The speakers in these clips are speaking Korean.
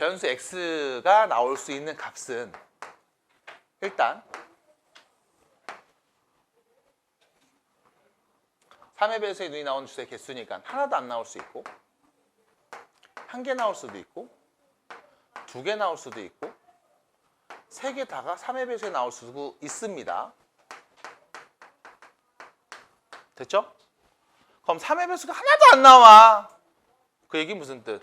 변수 x가 나올 수 있는 값은 일단 3의 배수의 눈이 나오는 주사의 개수니까 하나도 안 나올 수 있고, 한 개 나올 수도 있고, 두 개 나올 수도 있고, 세 개 다가 3의 배수에 나올 수도 있습니다. 됐죠? 그럼 3의 배수가 하나도 안 나와. 그 얘기 무슨 뜻?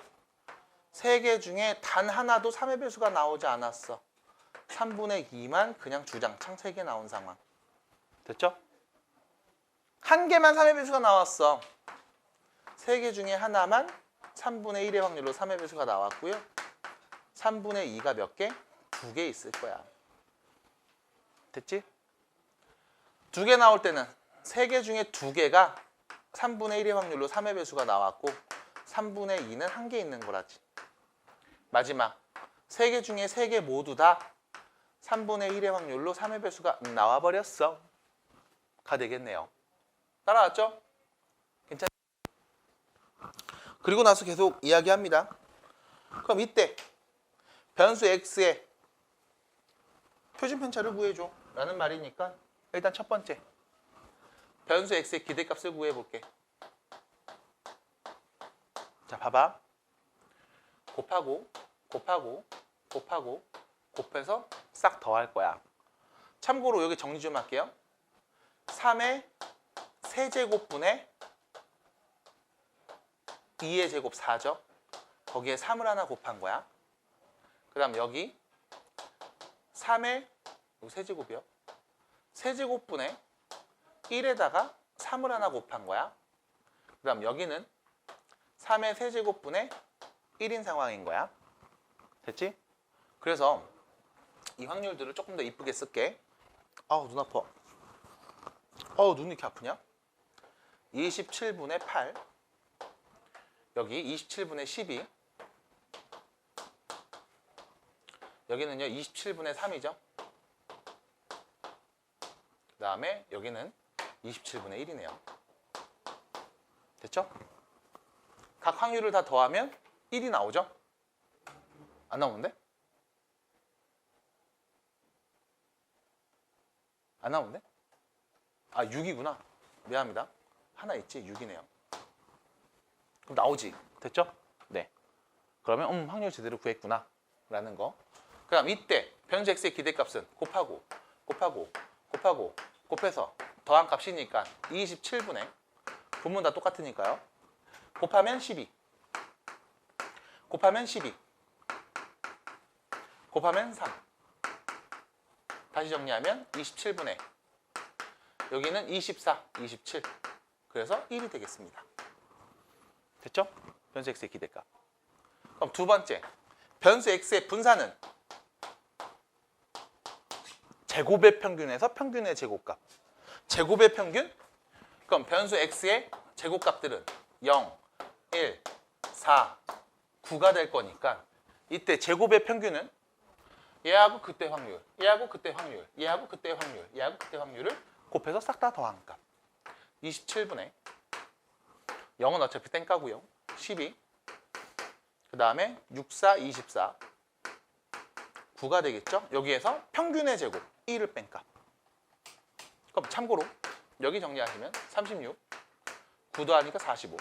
세 개 중에 단 하나도 3의 배수가 나오지 않았어. 3분의 2만 그냥 주장창 3개 나온 상황. 됐죠? 한 개만 3의 배수가 나왔어. 세 개 중에 하나만 3분의 1의 확률로 3의 배수가 나왔고요. 3분의 2가 몇 개? 2개 있을 거야. 됐지? 2개 나올 때는 3개 중에 2개가 3분의 1의 확률로 3의 배수가 나왔고 3분의 2는 1개 있는 거라지. 마지막 3개 중에 3개 모두 다 3분의 1의 확률로 3의 배수가 나와버렸어. 가 되겠네요. 따라왔죠? 괜찮죠? 그리고 나서 계속 이야기합니다. 그럼 이때 변수 x의 표준편차를 구해줘 라는 말이니까 일단 첫 번째 변수 x의 기대값을 구해볼게. 자, 봐봐. 곱하고 곱해서 싹 더할 거야. 참고로 여기 정리 좀 할게요. 3의 세제곱분의 2의 제곱 4죠. 거기에 3을 하나 곱한 거야. 그 다음 여기 3의 세제곱이요. 세제곱분의 1에다가 3을 하나 곱한 거야. 그 다음 여기는 3의 세제곱분의 1인 상황인 거야. 됐지? 그래서 이 확률들을 조금 더 이쁘게 쓸게. 아우 눈 아파. 눈이 이렇게 아프냐? 27분의 8 여기 27분의 12 여기는요 27분의 3이죠. 그 다음에 여기는 27분의 1이네요. 됐죠? 각 확률을 다 더하면 1이 나오죠? 안 나오는데? 안 나오는데? 아 6이구나. 미안합니다. 하나 있지? 6이네요. 그럼 나오지? 됐죠? 네. 그러면 확률 제대로 구했구나 라는 거. 그 다음 이때 변수 x의 기대값은 곱해서 더한 값이니까 27분의 분문 다 똑같으니까요. 곱하면 12 곱하면 3 다시 정리하면 27분의 여기는 24, 27 그래서 1이 되겠습니다. 됐죠? 변수 x의 기대값. 그럼 두 번째 변수 x의 분산은 제곱의 평균에서 평균의 제곱값. 제곱의 평균? 그럼 변수 x의 제곱값들은 0, 1, 4, 9가 될 거니까 이때 제곱의 평균은 얘하고 그때 확률, 얘하고 그때 확률, 얘하고 그때 확률, 얘하고 그때 확률을 곱해서 싹 다 더한 값. 27분의 0은 어차피 땡가고요. 12 그 다음에 6, 4, 24 9가 되겠죠? 여기에서 평균의 제곱 1을 뺀 값. 그럼 참고로 여기 정리하시면 36 9 더하니까 45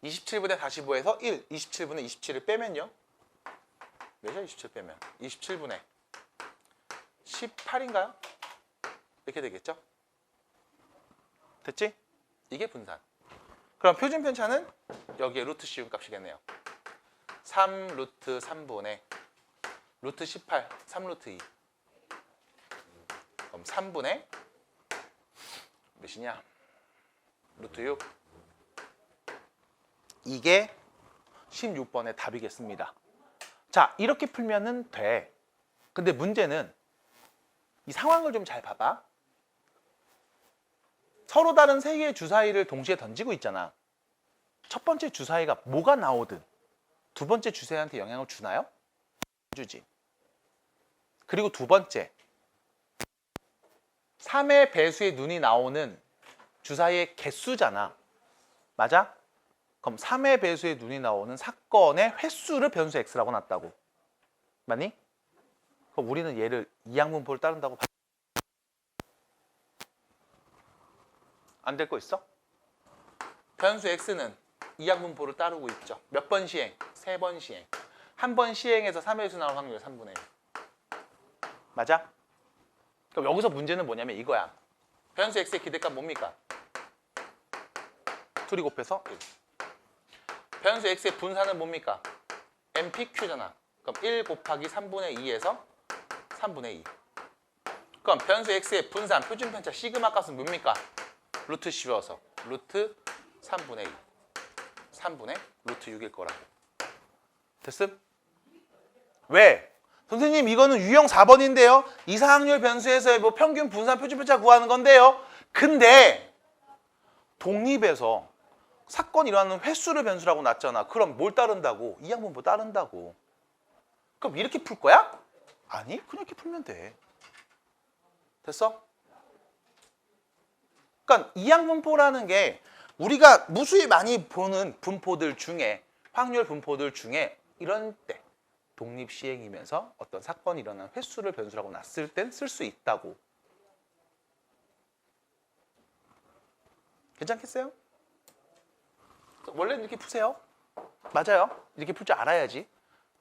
27분의 45에서 1, 27분의 27을 빼면요. 몇이야 27 빼면? 27분의 18인가요? 이렇게 되겠죠? 됐지? 이게 분산. 그럼 표준 편차는 여기에 루트 씌운 값이겠네요. 3 루트 3분의 루트 18, 3 루트 2. 그럼 3분의 몇이냐? 루트 6. 이게 16번의 답이겠습니다. 자, 이렇게 풀면은 돼. 근데 문제는 이 상황을 좀 잘 봐봐. 서로 다른 세 개의 주사위를 동시에 던지고 있잖아. 첫 번째 주사위가 뭐가 나오든 두 번째 주사위한테 영향을 주나요? 주지. 그리고 두 번째 3의 배수의 눈이 나오는 주사위의 개수잖아. 맞아? 그럼 3의 배수에 눈이 나오는 사건의 횟수를 변수 x라고 놨다고. 맞니? 그럼 우리는 얘를 이항분포를 따른다고 안 될 거 있어? 변수 x는 이항분포를 따르고 있죠. 몇 번 시행? 3번 시행. 한 번 시행해서 3의 배수 나올 확률이 3분의 1. 맞아? 그럼 여기서 문제는 뭐냐면 이거야. 변수 x의 기대값 뭡니까? 둘이 곱해서 1. 변수 x의 분산은 뭡니까? MPQ잖아. 그럼 1 곱하기 3분의 2에서 3분의 2. 그럼 변수 x의 분산 표준 편차 시그마 값은 뭡니까? 루트 씌워서 루트 3분의 2. 3분의 루트 6일 거라고. 됐음? 왜? 선생님 이거는 유형 4번인데요. 이상확률 변수에서의 뭐 평균 분산 표준 편차 구하는 건데요. 근데 독립에서 사건 일어나는 횟수를 변수라고 놨잖아. 그럼 뭘 따른다고? 이항분포 따른다고. 그럼 이렇게 풀 거야? 아니, 그냥 이렇게 풀면 돼. 됐어? 그러니까 이항분포라는 게 우리가 무수히 많이 보는 분포들 중에 확률 분포들 중에 이런 때 독립 시행이면서 어떤 사건이 일어난 횟수를 변수라고 놨을 땐 쓸 수 있다고. 괜찮겠어요? 원래는 이렇게 푸세요. 맞아요. 이렇게 풀 줄 알아야지.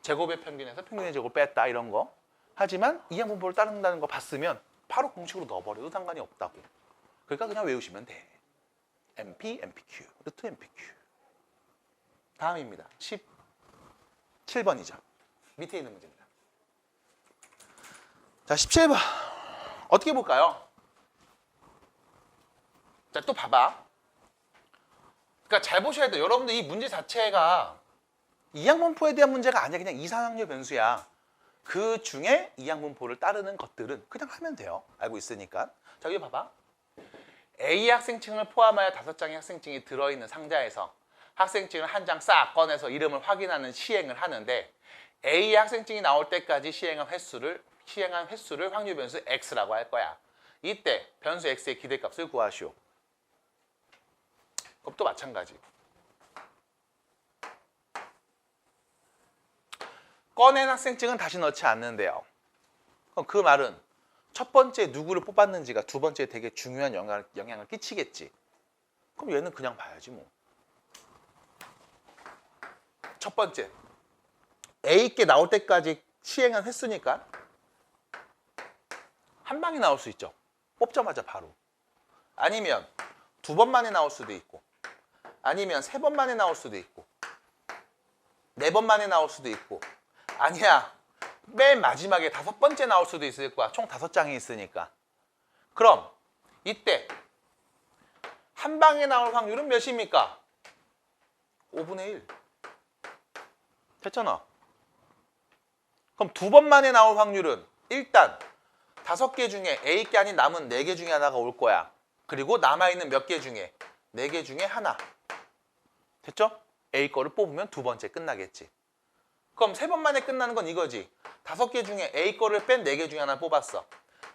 제곱의 평균에서 평균의 제곱을 뺐다 이런 거. 하지만 이항분포를 따른다는 거 봤으면 바로 공식으로 넣어버려도 상관이 없다고. 그러니까 그냥 외우시면 돼. MP, MPQ, 루트 MPQ. 다음입니다. 17번이죠. 밑에 있는 문제입니다. 자, 17번. 어떻게 볼까요? 자, 또 봐봐. 그러니까 잘 보셔야 돼요. 여러분들 이 문제 자체가 이항분포에 대한 문제가 아니야. 그냥 이상확률 변수야. 그 중에 이항분포를 따르는 것들은 그냥 하면 돼요. 알고 있으니까. 자, 여기 봐봐. A 학생증을 포함하여 5장의 학생증이 들어있는 상자에서 학생증을 한 장 싹 꺼내서 이름을 확인하는 시행을 하는데 A 학생증이 나올 때까지 시행한 횟수를 확률 변수 x라고 할 거야. 이때 변수 x의 기대값을 구하시오. 그럼 또 마찬가지. 꺼낸 학생증은 다시 넣지 않는데요. 그럼 그 말은 첫 번째 누구를 뽑았는지가 두 번째에 되게 중요한 영향을 끼치겠지. 그럼 얘는 그냥 봐야지 뭐. 첫 번째 A께 나올 때까지 시행한 횟수니까 한 방에 나올 수 있죠. 뽑자마자 바로. 아니면 두 번 만에 나올 수도 있고 아니면 세 번 만에 나올 수도 있고 네 번 만에 나올 수도 있고 아니야 맨 마지막에 5번째 나올 수도 있을 거야. 총 5장이 있으니까. 그럼 이때 한 방에 나올 확률은 몇입니까? 5분의 1. 됐잖아. 그럼 두 번 만에 나올 확률은 일단 5개 중에 A께 아닌 남은 4개 중에 하나가 올 거야. 그리고 남아있는 몇 개 중에 4개 중에 하나. 됐죠? A 거를 뽑으면 두 번째 끝나겠지. 그럼 3번 만에 끝나는 건 이거지. 5개 중에 A 거를 뺀 4개 중에 하나 뽑았어.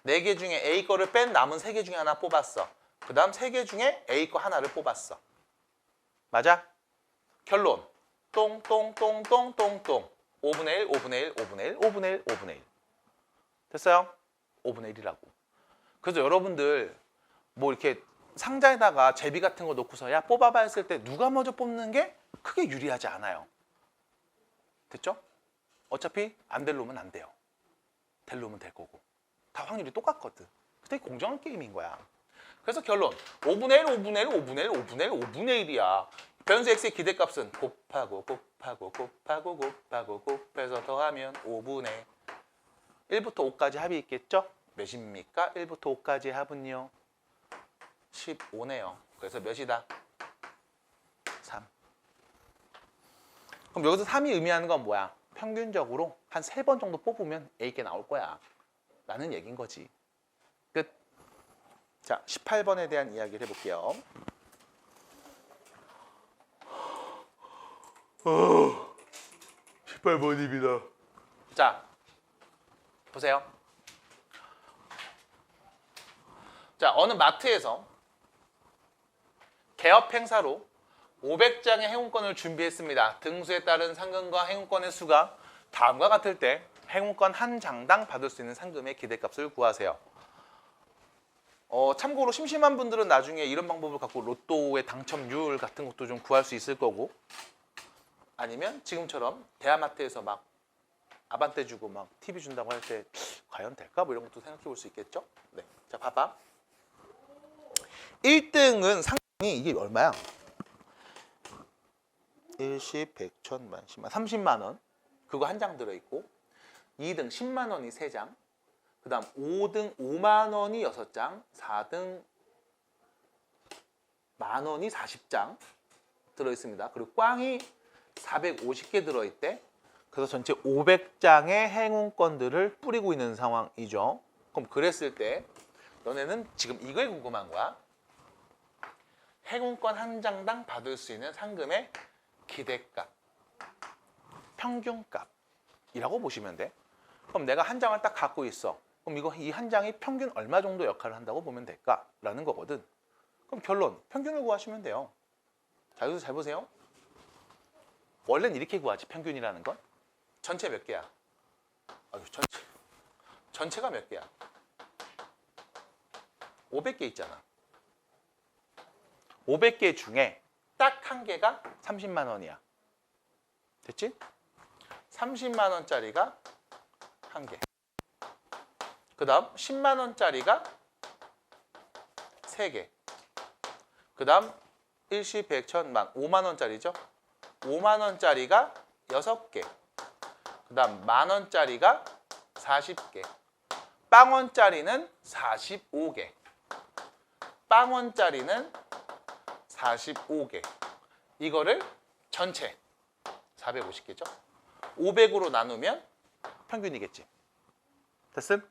4개 중에 A 거를 뺀 남은 3개 중에 하나 뽑았어. 그 다음 3개 중에 A 거 하나를 뽑았어. 맞아? 결론. 똥똥똥똥똥똥 5분의 1, 5분의 1, 5분의 1, 5분의 1, 5분의 1. 됐어요? 5분의 1이라고. 그래서 여러분들 뭐 이렇게 상자에다가 제비 같은 거 놓고서 야 뽑아봐 했을 때 누가 먼저 뽑는 게 크게 유리하지 않아요. 됐죠? 어차피 안 될 놈은 안 돼요. 될 놈은 될 거고. 다 확률이 똑같거든. 되게 공정한 게임인 거야. 그래서 결론 5분의 1, 5분의 1, 5분의 1, 5분의 1, 5분의 1이야. 변수 x의 기대값은 곱하고 곱하고 곱하고 곱하고 곱해서 더하면 5분의 1부터 5까지 합이 있겠죠? 몇입니까? 1부터 5까지 합은요? 15네요. 그래서 몇이다? 3. 그럼 여기서 3이 의미하는 건 뭐야? 평균적으로 한 3번 정도 뽑으면 A께 나올 거야. 라는 얘기인 거지. 끝. 자, 18번에 대한 이야기를 해볼게요. 18번입니다. 자, 보세요. 자, 어느 마트에서 개업 행사로 500장의 행운권을 준비했습니다. 등수에 따른 상금과 행운권의 수가 다음과 같을 때 행운권 한 장당 받을 수 있는 상금의 기대값을 구하세요. 참고로 심심한 분들은 나중에 이런 방법을 갖고 로또의 당첨률 같은 것도 좀 구할 수 있을 거고, 아니면 지금처럼 대하마트에서 막 아반떼 주고 막 TV 준다고 할 때 과연 될까? 뭐 이런 것도 생각해 볼 수 있겠죠? 네. 자, 봐봐. 1등은 상금이 이게 얼마야? 10, 100, 1000만, 10만, 30만 원. 그거 한 장 들어있고, 2등 10만 원이 3장, 그 다음 5등 5만 원이 6장, 4등 만 원이 40장 들어있습니다. 그리고 꽝이 450개 들어있대. 그래서 전체 500장의 행운권들을 뿌리고 있는 상황이죠. 그럼 그랬을 때 너네는 지금 이걸 궁금한 거야. 행운권 한 장당 받을 수 있는 상금의 기대값, 평균값이라고 보시면 돼. 그럼 내가 한 장을 딱 갖고 있어. 그럼 이 한 장이 평균 얼마 정도 역할을 한다고 보면 될까라는 거거든. 그럼 결론, 평균을 구하시면 돼요. 자, 여기서 잘 보세요. 원래는 이렇게 구하지, 평균이라는 건. 전체 몇 개야? 아유, 전체가 몇 개야? 500개 있잖아. 500개 중에 딱 한 개가 30만 원이야. 됐지? 30만 원짜리가 한 개. 그 다음 10만 원짜리가 3개. 그 다음 1시 100, 1000만, 5만 원짜리죠? 5만 원짜리가 6개. 그 다음 만 원짜리가 40개. 빵원짜리는 45개. 빵원짜리는 45개. 이거를 전체 450개죠. 500으로 나누면 평균이겠지. 됐음?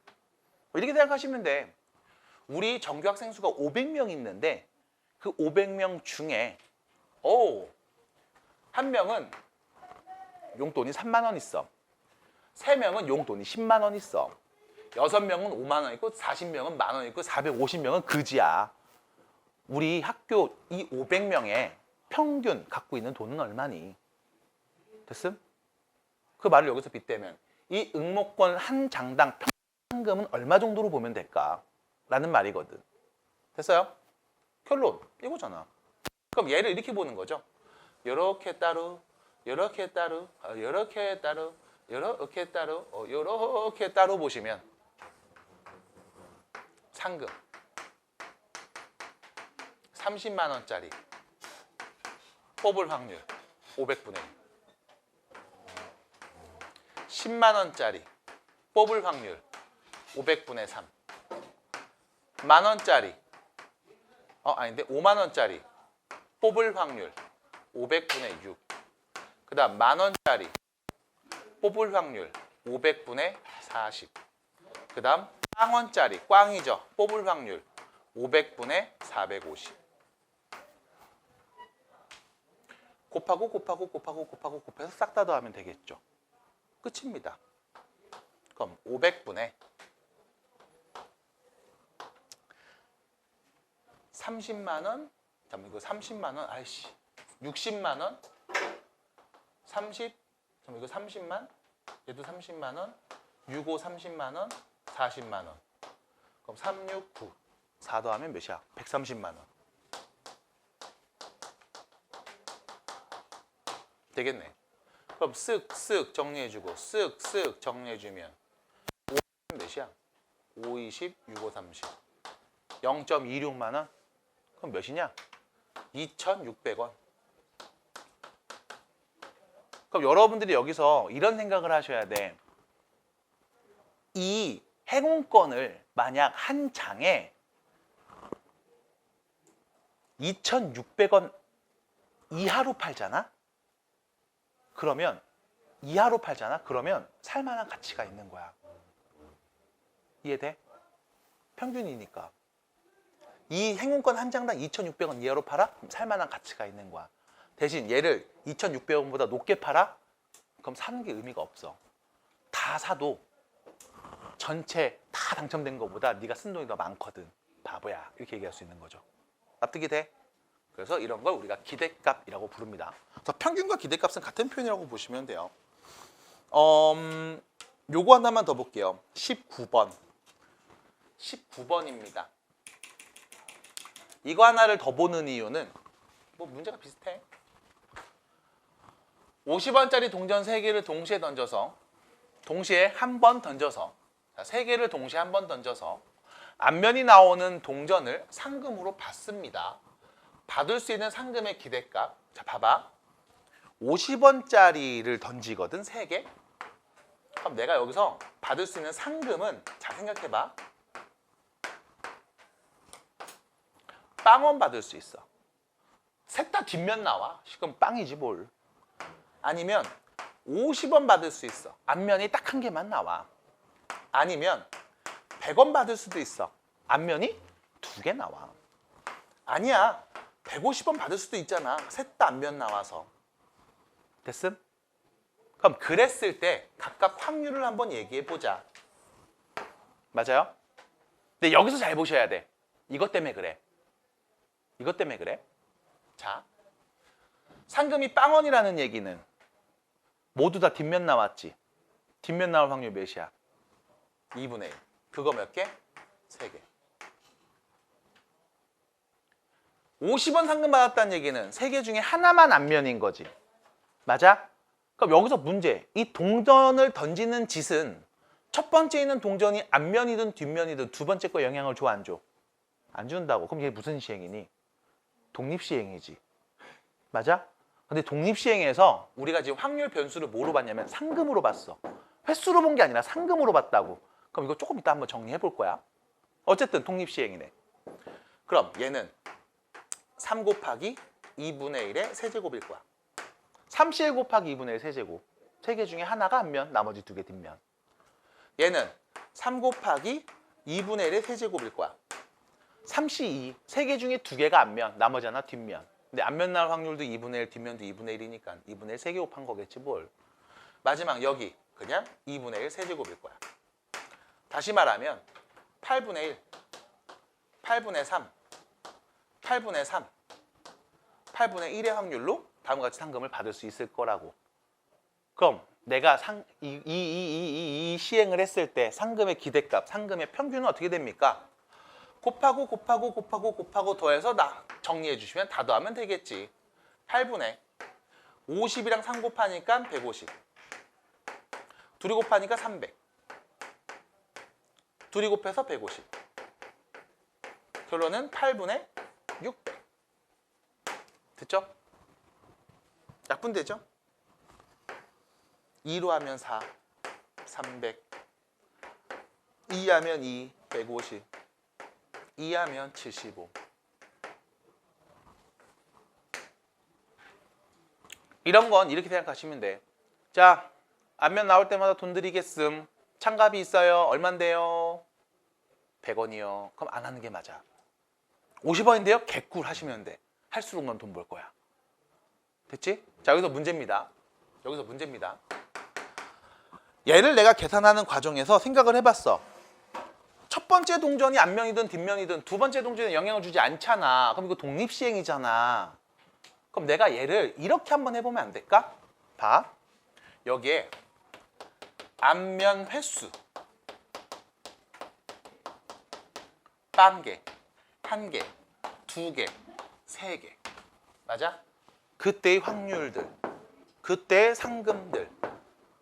이렇게 생각하시면 돼. 우리 정규 학생 수가 500명 있는데 그 500명 중에 한 명은 용돈이 3만 원 있어. 3명은 용돈이 10만 원 있어. 6명은 5만 원 있고 40명은 만 원 있고 450명은 그지야. 우리 학교 이 500명의 평균 갖고 있는 돈은 얼마니? 됐음? 그 말을 여기서 빗대면 이 응모권 한 장당 평균금은 얼마 정도로 보면 될까? 라는 말이거든. 됐어요? 결론 이거잖아. 그럼 얘를 이렇게 보는 거죠. 요렇게 따로, 요렇게 따로, 요렇게 따로, 요렇게 따로, 요렇게 따로 보시면 상금 30만 원짜리 뽑을 확률 500분의 1. 10만 원짜리 뽑을 확률 500분의 3. 만 원짜리 아닌데 5만 원짜리 뽑을 확률 500분의 6. 그 다음 만 원짜리 뽑을 확률 500분의 40. 그 다음 꽝원짜리 꽝이죠. 뽑을 확률 500분의 450. 곱해서 싹 다 더하면 되겠죠. 끝입니다. 그럼 500분의 30만 원, 잠깐만 이거 30만 원, 아이씨, 60만 원, 30, 잠깐만 이거 30만, 얘도 30만 원, 65 30만 원, 40만 원. 그럼 369, 4 더하면 몇이야? 130만 원. 되겠네. 그럼 쓱쓱 정리해주고 쓱쓱 정리해주면 5 몇이야? 5, 20, 65, 30. 0.26만 원? 그럼 몇이냐? 2,600원. 그럼 여러분들이 여기서 이런 생각을 하셔야 돼. 이 행운권을 만약 한 장에 2,600원 이하로 팔잖아? 그러면 이하로 팔잖아? 그러면 살만한 가치가 있는 거야. 이해돼? 평균이니까. 이 행운권 한 장당 2,600원 이하로 팔아? 그럼 살만한 가치가 있는 거야. 대신 얘를 2,600원보다 높게 팔아? 그럼 사는 게 의미가 없어. 다 사도 전체 다 당첨된 것보다 네가 쓴 돈이 더 많거든. 바보야. 이렇게 얘기할 수 있는 거죠. 납득이 돼? 그래서 이런 걸 우리가 기대값이라고 부릅니다. 그래서 평균과 기대값은 같은 표현이라고 보시면 돼요. 요거 하나만 더 볼게요. 19번. 19번입니다. 이거 하나를 더 보는 이유는 뭐 문제가 비슷해. 50원짜리 동전 3개를 동시에 던져서 동시에 한 번 던져서 3개를 동시에 한 번 던져서 앞면이 나오는 동전을 상금으로 받습니다. 받을 수 있는 상금의 기대값. 자, 봐봐. 50원짜리를 던지거든, 3개. 그럼 내가 여기서 받을 수 있는 상금은 잘 생각해봐. 빵원 받을 수 있어. 셋 다 뒷면 나와. 그럼 빵이지 뭘. 아니면 50원 받을 수 있어. 앞면이 딱 한 개만 나와. 아니면 100원 받을 수도 있어. 앞면이 2개 나와. 아니야. 150원 받을 수도 있잖아. 셋 다 앞면 나와서. 됐음? 그럼 그랬을 때 각각 확률을 한번 얘기해 보자. 맞아요? 근데 여기서 잘 보셔야 돼. 이것 때문에 그래. 이것 때문에 그래. 자, 상금이 빵원이라는 얘기는 모두 다 뒷면 나왔지. 뒷면 나올 확률 몇이야? 2분의 1. 그거 몇 개? 3개. 50원 상금 받았다는 얘기는 3개 중에 하나만 앞면인 거지. 맞아? 그럼 여기서 문제. 이 동전을 던지는 짓은 첫 번째 있는 동전이 앞면이든 뒷면이든 두 번째 거 영향을 줘, 안 줘? 안 준다고. 그럼 이게 무슨 시행이니? 독립시행이지. 맞아? 근데 독립시행에서 우리가 지금 확률 변수를 뭐로 봤냐면 상금으로 봤어. 횟수로 본 게 아니라 상금으로 봤다고. 그럼 이거 조금 이따 한번 정리해 볼 거야. 어쨌든 독립시행이네. 그럼 얘는 3 곱하기 2분의 1의 세제곱일 거야. 3C1 곱하기 2분의 1 세제곱. 3개 중에 하나가 앞면, 나머지 2개 뒷면. 얘는 3 곱하기 2분의 1의 세제곱일 거야. 3C2. 3개 중에 2개가 앞면, 나머지 하나 뒷면. 근데 앞면 나올 확률도 2분의 1, 뒷면도 2분의 1이니까 2분의 1 3개 곱한 거겠지 뭘. 마지막 여기 그냥 2분의 1 세제곱일 거야. 다시 말하면 8분의 1, 8분의 3, 8분의 3, 8분의 1의 확률로 다음과 같이 상금을 받을 수 있을 거라고. 그럼 내가 이 시행을 했을 때 상금의 기대값, 상금의 평균은 어떻게 됩니까? 곱하고 더해서 정리해 주시면 다 더하면 되겠지. 8분의 50이랑 3 곱하니까 150. 둘이 곱하니까 300. 둘이 곱해서 150. 결론은 8분의 600. 됐죠? 약분되죠? 2로 하면 4, 300. 2 하면 2, 150. 2 하면 75. 이런 건 이렇게 생각하시면 돼. 자, 앞면 나올 때마다 돈 드리겠음. 참가비 있어요. 얼만데요? 100원이요. 그럼 안 하는 게 맞아. 50원인데요? 개꿀 하시면 돼. 할수록 넌 돈 벌 거야. 됐지? 자, 여기서 문제입니다. 여기서 문제입니다. 얘를 내가 계산하는 과정에서 생각을 해봤어. 첫 번째 동전이 앞면이든 뒷면이든 두 번째 동전에 영향을 주지 않잖아. 그럼 이거 독립시행이잖아. 그럼 내가 얘를 이렇게 한번 해보면 안 될까? 봐. 여기에 앞면 횟수 0개, 1개, 2개, 3개. 맞아? 그때의 확률들, 그때의 상금들.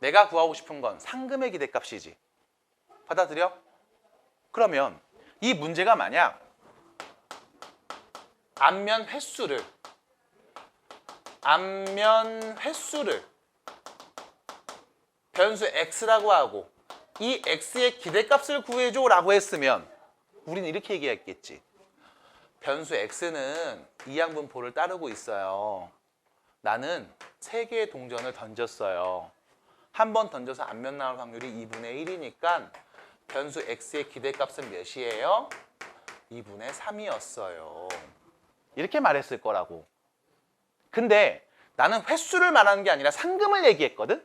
내가 구하고 싶은 건 상금의 기대값이지. 받아들여? 그러면 이 문제가 만약 앞면 횟수를 변수 x라고 하고 이 x의 기대값을 구해줘 라고 했으면 우리는 이렇게 얘기했겠지. 변수 x는 이항분포를 따르고 있어요. 나는 3개의 동전을 던졌어요. 한 번 던져서 앞면 나올 확률이 2분의 1이니까 변수 x의 기대값은 몇이에요? 2분의 3이었어요. 이렇게 말했을 거라고. 근데 나는 횟수를 말하는 게 아니라 상금을 얘기했거든?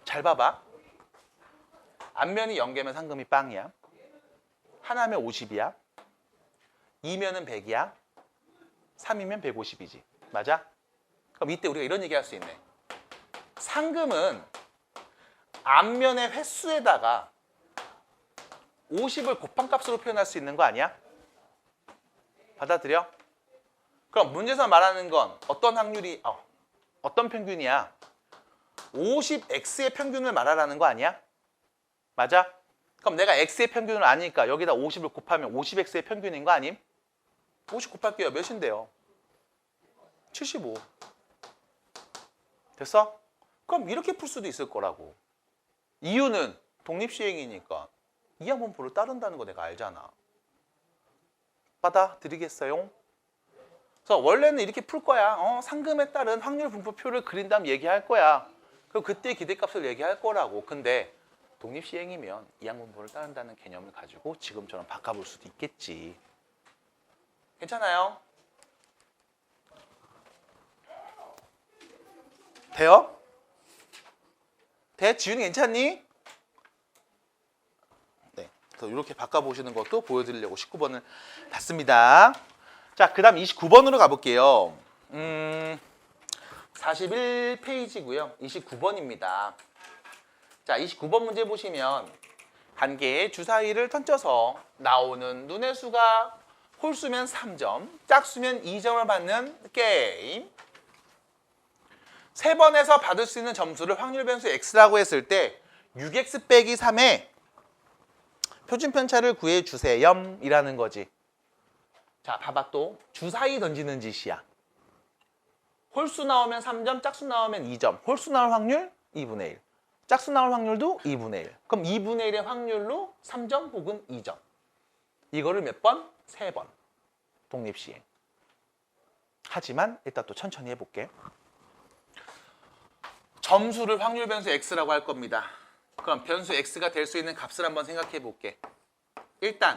잘 봐봐. 앞면이 0개면 상금이 빵이야. 하나면 50이야. 2면은 100이야. 3이면 150이지. 맞아? 그럼 이때 우리가 이런 얘기 할 수 있네. 상금은 앞면의 횟수에다가 50을 곱한값으로 표현할 수 있는 거 아니야? 받아들여? 그럼 문제에서 말하는 건 어떤 확률이 어떤 평균이야? 50x의 평균을 말하라는 거 아니야? 맞아? 그럼 내가 x의 평균을 아니까 여기다 50을 곱하면 50x의 평균인 거 아님? 50 곱할게요. 몇인데요? 75. 됐어? 그럼 이렇게 풀 수도 있을 거라고. 이유는 독립시행이니까 이항분포를 따른다는 거 내가 알잖아. 받아들이겠어요? 그래서 원래는 이렇게 풀 거야. 상금에 따른 확률 분포표를 그린 다음 얘기할 거야. 그럼 그때 기대값을 얘기할 거라고. 근데 독립시행이면 이항분포를 따른다는 개념을 가지고 지금처럼 바꿔볼 수도 있겠지. 괜찮아요? 돼요? 돼? 지훈이 괜찮니? 네. 그래서 이렇게 바꿔보시는 것도 보여드리려고 19번을 봤습니다. 자, 그 다음 29번으로 가볼게요. 41페이지고요. 29번입니다. 자, 29번 문제 보시면 한 개의 주사위를 던져서 나오는 눈의 수가 홀수면 3점, 짝수면 2점을 받는 게임. 3번에서 받을 수 있는 점수를 확률 변수 x라고 했을 때 6x 빼기 3의 표준 편차를 구해주세요 이라는 거지. 자, 봐봐. 또 주사위 던지는 짓이야. 홀수 나오면 3점, 짝수 나오면 2점. 홀수 나올 확률 2분의 1. 짝수 나올 확률도 2분의 1. 그럼 2분의 1의 확률로 3점 혹은 2점. 이거를 몇 번? 3번. 독립시행. 하지만 일단 또 천천히 해볼게. 점수를 확률 변수 x라고 할 겁니다. 그럼 변수 x가 될 수 있는 값을 한번 생각해 볼게. 일단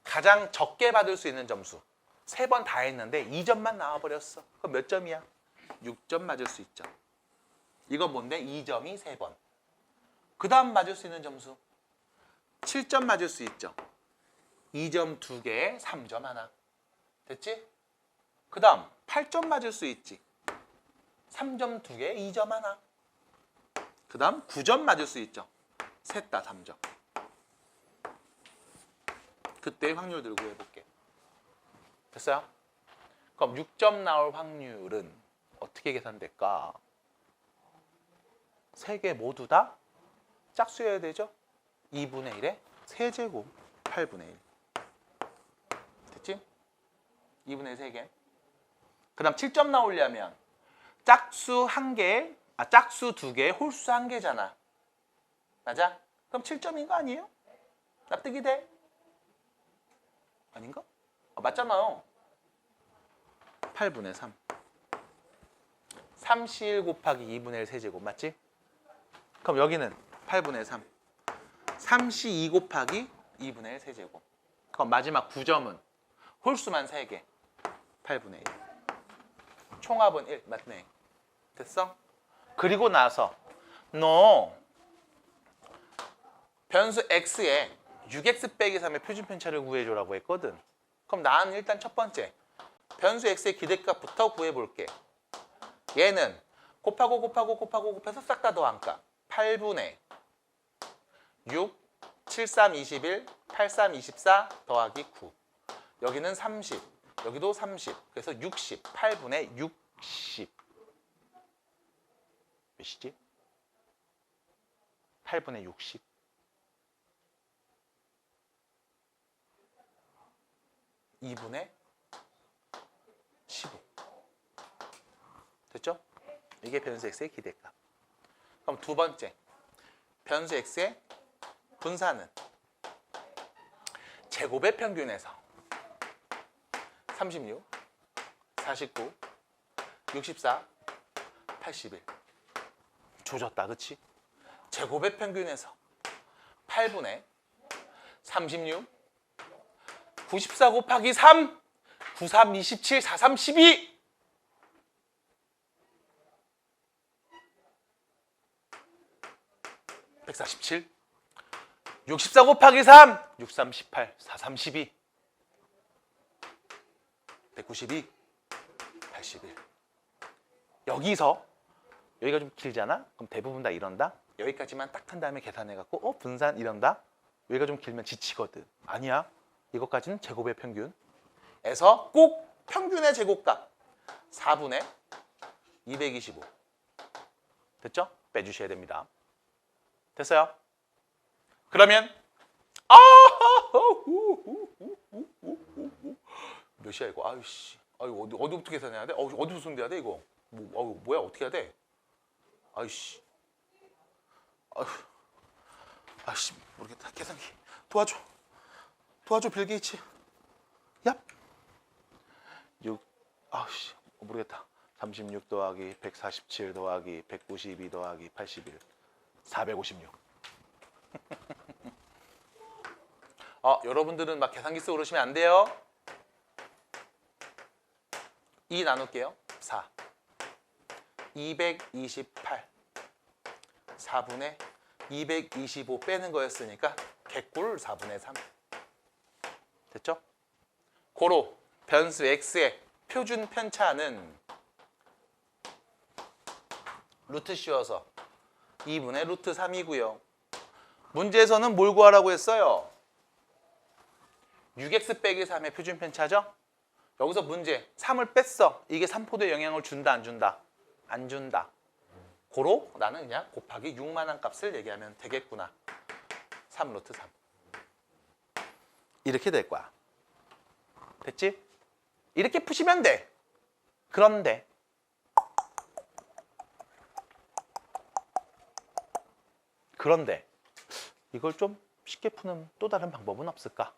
가장 적게 받을 수 있는 점수 3번 다 했는데 2점만 나와버렸어. 그럼 몇 점이야? 6점 맞을 수 있죠. 이건 뭔데? 2점이 3번. 그 다음 맞을 수 있는 점수 7점 맞을 수 있죠. 2점 2개, 3점 하나. 됐지? 그 다음 8점 맞을 수 있지. 3점 2개, 2점 하나. 그 다음 9점 맞을 수 있죠. 셋 다 3점. 그때 확률 들고 해볼게. 됐어요? 그럼 6점 나올 확률은 어떻게 계산될까? 3개 모두 다 짝수여야 되죠? 2분의 1에 세제곱 8분의 1. 됐지? 2분의 3개. 그 다음 7점 나오려면 짝수 1개, 짝수 2개, 홀수 1개잖아. 맞아? 그럼 7점인 거 아니에요? 납득이 돼? 아닌가? 맞잖아요. 8분의 3. 31 곱하기 2분의 1 세제곱 맞지? 그럼 여기는 8분의 3. 32 곱하기 2분의 1 세제곱. 그럼 마지막 9점은 홀수만 3개. 8분의 1. 총합은 1. 맞네. 됐어? 그리고 나서 너 변수 x에 6x 빼기 3의 표준 편차를 구해줘라고 했거든. 그럼 나는 일단 첫 번째 변수 x의 기대값부터 구해볼게. 얘는 곱해서 싹 다 더한 값. 8분의 6, 7, 3, 21, 8, 3, 24 더하기 9. 여기는 30, 여기도 30. 그래서 60, 8분의 60. 몇이지? 8분의 60. (2분의 15) 됐죠? 이게 변수 x의 기대값. 그럼 두 번째 변수 x의 분산은 제곱의 평균에서 36, 49, 64, 81 조졌다. 그치? 제곱의 평균에서 8분의 36, 94 곱하기 3, 93, 27, 43, 12 147 64 곱하기 3 63, 18 43, 12 192 211. 여기서 여기가 좀 길잖아? 그럼 대부분 다 이런다? 여기까지만 딱 한 다음에 계산해갖고 분산 이런다? 여기가 좀 길면 지치거든. 아니야. 이것까지는 제곱의 평균에서 꼭 평균의 제곱값 4분의 225. 됐죠? 빼주셔야 됩니다. 됐어요? 그러면 몇이야 이거? 아유씨, 아유 어디부터 계산해야 돼? 어디부터 손대야 돼 이거? 뭐야 어떻게 해야 돼? 아유씨, 아유씨 모르겠다. 계산기 도와줘 빌 게이츠. 얍. 6, 아우씨 모르겠다. 36 더하기 147 더하기 192 더하기 81 456. 여러분들은 막 계산기 쓰고 그러시면 안 돼요. 2 나눌게요. 4 228 4분의 225 빼는 거였으니까 개꿀 4분의 3. 됐죠? 고로 변수 x의 표준 편차는 루트 씌워서 2분의 루트 3이고요. 문제에서는 뭘 구하라고 했어요? 6x 빼기 3의 표준 편차죠? 여기서 문제 3을 뺐어. 이게 3포도에 영향을 준다 안 준다? 안 준다. 고로 나는 그냥 곱하기 6만한 값을 얘기하면 되겠구나. 3 루트 3. 이렇게 될 거야. 됐지? 이렇게 푸시면 돼. 그런데 이걸 좀 쉽게 푸는 또 다른 방법은 없을까?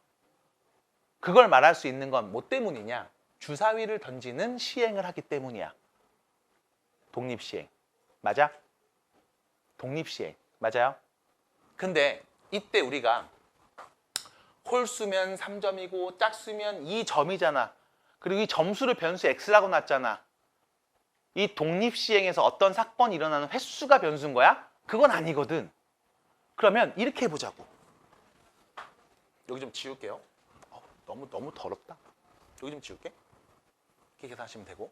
그걸 말할 수 있는 건 뭐 때문이냐? 주사위를 던지는 시행을 하기 때문이야. 독립시행. 맞아? 독립시행. 맞아요? 근데 이때 우리가 홀수면 3점이고 짝수면 2점이잖아. 그리고 이 점수를 변수 x라고 놨잖아. 이 독립시행에서 어떤 사건이 일어나는 횟수가 변수인 거야? 그건 아니거든. 그러면 이렇게 해보자고. 여기 좀 지울게요. 너무 더럽다. 여기 좀 지울게. 이렇게 계산하시면 되고.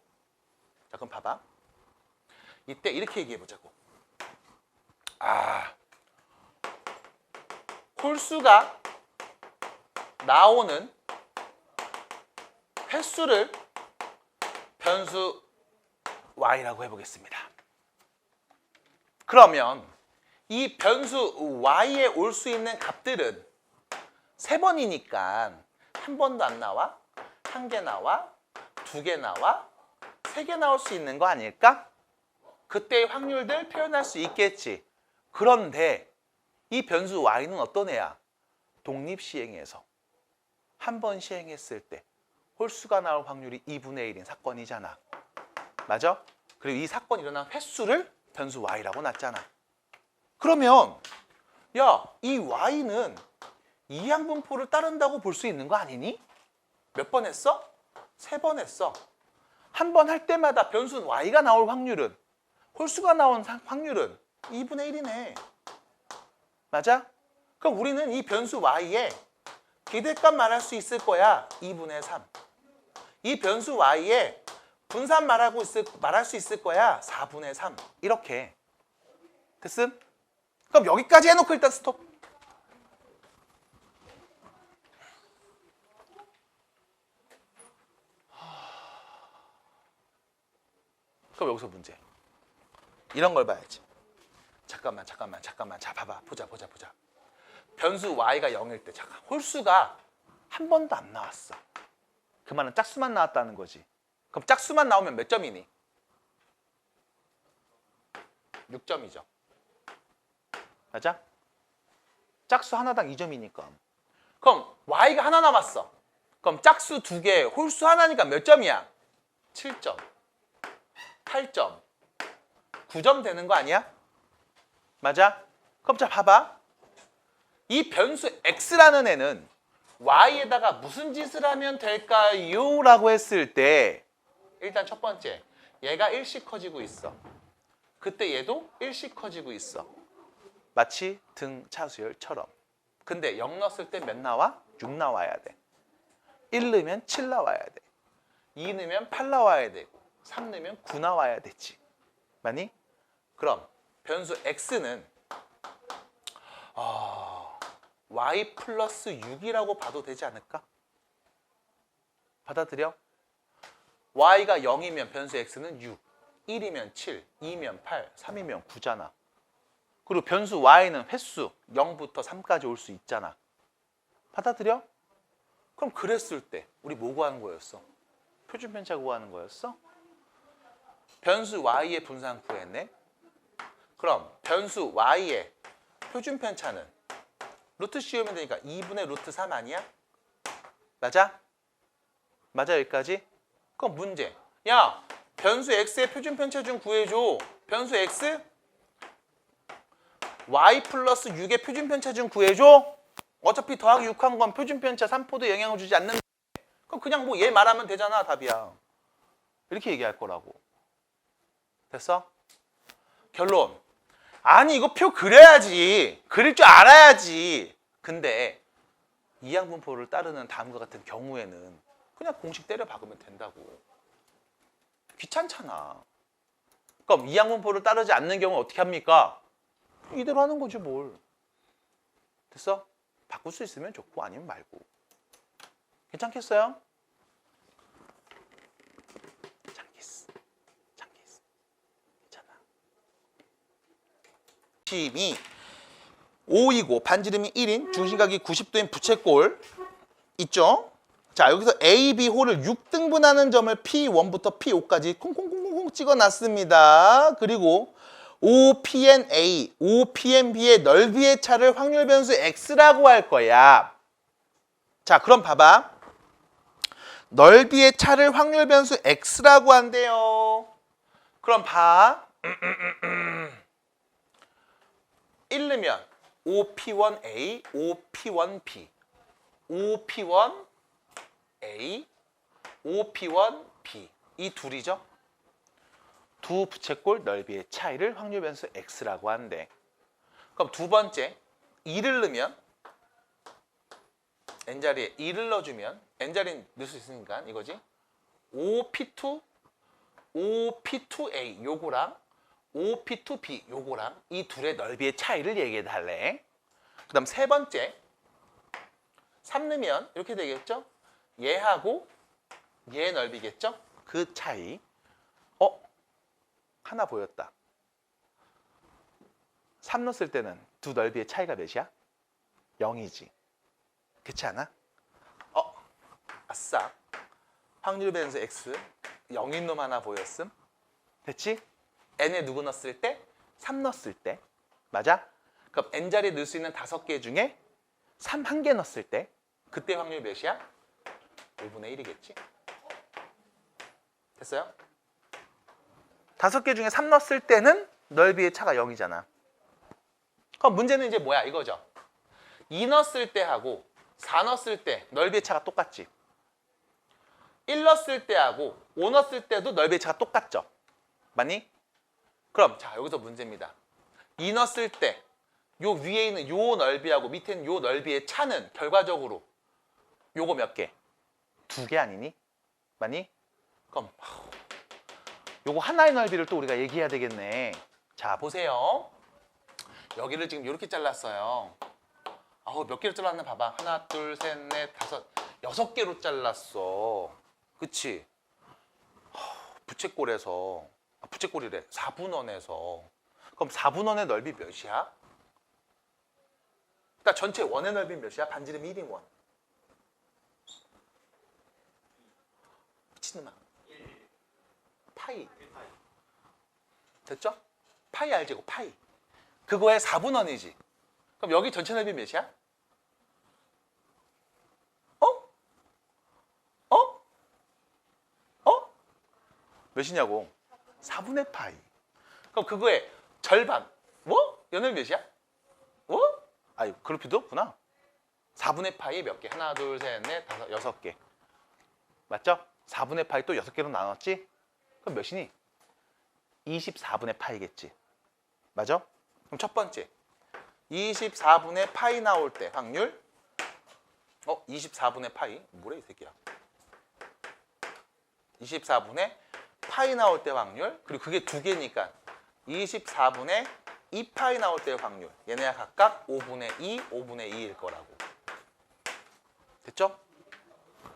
자, 그럼 봐봐. 이때 이렇게 얘기해보자고. 홀수가 나오는 횟수를 변수 y라고 해보겠습니다. 그러면 이 변수 y에 올 수 있는 값들은 3번이니까 1번도 안 나와? 1개 나와? 2개 나와? 3개 나올 수 있는 거 아닐까? 그때의 확률들 표현할 수 있겠지. 그런데 이 변수 y는 어떤 애야? 독립시행에서 한 번 시행했을 때 홀수가 나올 확률이 2분의 1인 사건이잖아. 맞아? 그리고 이 사건이 일어난 횟수를 변수 y라고 놨잖아. 그러면 야, 이 y는 이항분포를 따른다고 볼 수 있는 거 아니니? 몇 번 했어? 3번 했어. 한 번 할 때마다 변수 y가 나올 확률은, 홀수가 나온 확률은 2분의 1이네. 맞아? 그럼 우리는 이 변수 y에 기대값 말할 수 있을 거야. 2분의 3. 이 변수 y에 분산 말할 수 있을 거야. 4분의 3. 이렇게. 됐음? 그럼 여기까지 해놓고 일단 스톱. 그럼 여기서 문제. 이런 걸 봐야지. 잠깐만. 자, 봐봐. 보자. 변수 y가 0일 때 잠깐. 홀수가 한 번도 안 나왔어. 그 말은 짝수만 나왔다는 거지. 그럼 짝수만 나오면 몇 점이니? 6점이죠. 맞아? 짝수 하나당 2점이니까. 그럼 y가 하나 남았어. 그럼 짝수 2개, 홀수 하나니까 몇 점이야? 7점. 8점. 9점 되는 거 아니야? 맞아? 그럼 자 봐봐. 이 변수 x라는 애는 y에다가 무슨 짓을 하면 될까요? 라고 했을 때 일단 첫 번째, 얘가 1씩 커지고 있어. 그때 얘도 1씩 커지고 있어. 마치 등차수열처럼. 근데 0 넣었을 때 몇 나와? 6 나와야 돼. 1 넣으면 7 나와야 돼. 2 넣으면 8 나와야 되고 3 넣으면 9 나와야 되지. 맞니? 그럼 변수 x는 y 플러스 6이라고 봐도 되지 않을까? 받아들여? y가 0이면 변수 x는 6, 1이면 7, 2면 8, 3이면 9잖아. 그리고 변수 y는 횟수 0부터 3까지 올 수 있잖아. 받아들여? 그럼 그랬을 때 우리 뭐 구하는 거였어? 표준편차 구하는 거였어? 변수 y의 분산 구했네. 그럼 변수 y의 표준편차는 루트 씌우면 되니까 2분의 루트 3 아니야? 맞아? 맞아 여기까지? 그럼 문제. 야, 변수 x의 표준편차 좀 구해줘. 변수 x? y 플러스 6의 표준편차 좀 구해줘. 어차피 더하기 6한 건 표준편차 3포도 영향을 주지 않는데 그럼 그냥 뭐 얘 말하면 되잖아. 답이야. 이렇게 얘기할 거라고. 됐어? 결론. 아니 이거 표 그려야지. 그릴 줄 알아야지. 근데 이항분포를 따르는 다음과 같은 경우에는 그냥 공식 때려 박으면 된다고. 귀찮잖아. 그럼 이항분포를 따르지 않는 경우는 어떻게 합니까? 이대로 하는 거지 뭘. 됐어? 바꿀 수 있으면 좋고 아니면 말고. 괜찮겠어요? 괜찮겠어. 괜찮아. 12 5이고 반지름이 1인 중심각이 90도인 부채꼴 있죠? 자 여기서 A, B 홀을 6등분하는 점을 P1부터 P5까지 콩콩콩콩 찍어놨습니다. 그리고 OPNA, OPNB의 넓이의 차를 확률 변수 X라고 할 거야. 자 그럼 봐봐. 넓이의 차를 확률 변수 X라고 한대요. 그럼 봐. 1르면 OP1A, OP1B, OP1A, OP1B 이 둘이죠. 두 부채꼴 넓이의 차이를 확률 변수 X라고 한대. 그럼 두 번째 2를 넣으면 n자리에 2를 넣어주면 n자리는 넣을 수 있으니까 이거지. OP2, OP2A 요거랑 OP2B 요거랑 이 둘의 넓이의 차이를 얘기해 달래. 그 다음 세 번째 3 넣으면 이렇게 되겠죠. 얘하고 얘의 넓이겠죠. 그 차이. 하나 보였다. 3 넣었을 때는 두 넓이의 차이가 몇이야? 0이지. 그렇지 않아? 아싸. 확률 변수 X 0인 놈 하나 보였음. 됐지? n에 누구 넣었을 때? 3 넣었을 때. 맞아? 그럼 n자리에 넣을 수 있는 5개 중에 3 한 개 넣었을 때 그때 확률 몇이야? 5분의 1이겠지? 됐어요? 5개 중에 3 넣었을 때는 넓이의 차가 0이잖아. 그럼 문제는 이제 뭐야? 이거죠. 2 넣었을 때하고 4 넣었을 때 넓이의 차가 똑같지. 1 넣었을 때하고 5 넣었을 때도 넓이의 차가 똑같죠. 맞니? 그럼 자 여기서 문제입니다. 2 넣었을 때 요 위에 있는 요 넓이하고 밑에 있는 요 넓이의 차는 결과적으로 요거 몇 개? 2개 아니니? 맞니? 그럼 요거 하나의 넓이를 또 우리가 얘기해야 되겠네. 자 보세요. 여기를 지금 이렇게 잘랐어요. 몇 개로 잘랐나 봐봐. 하나, 둘, 셋, 넷, 다섯, 6개로 잘랐어. 그치? 부채꼴에서 부채꼴이래. 4분원에서. 그럼 4분원의 넓이 몇이야? 그러니까 전체 원의 넓이 몇이야? 반지름 1인 원. 미친놈아. 파이. 됐죠? 파이 알제곱 파이. 그거의 4분원이지. 그럼 여기 전체 넓이 몇이야? 몇이냐고? 4분의 파이. 그럼 그거의 절반. 뭐? 연넓이 몇이야? 뭐? 아유, 그럴 필요도 없구나. 4분의 파이 몇 개? 하나, 둘, 셋, 넷, 다섯, 6개. 맞죠? 4분의 파이 또 6개로 나눴지? 그럼 몇이니? 24분의 파이겠지. 맞아? 그럼 첫 번째. 24분의 파이 나올 때 확률 24분의 파이 뭐래 이 새끼야. 24분의 파이 나올 때 확률, 그리고 그게 두 개니까 24분의 2파이 나올 때의 확률. 얘네가 각각 5분의 2, 5분의 2일 거라고. 됐죠?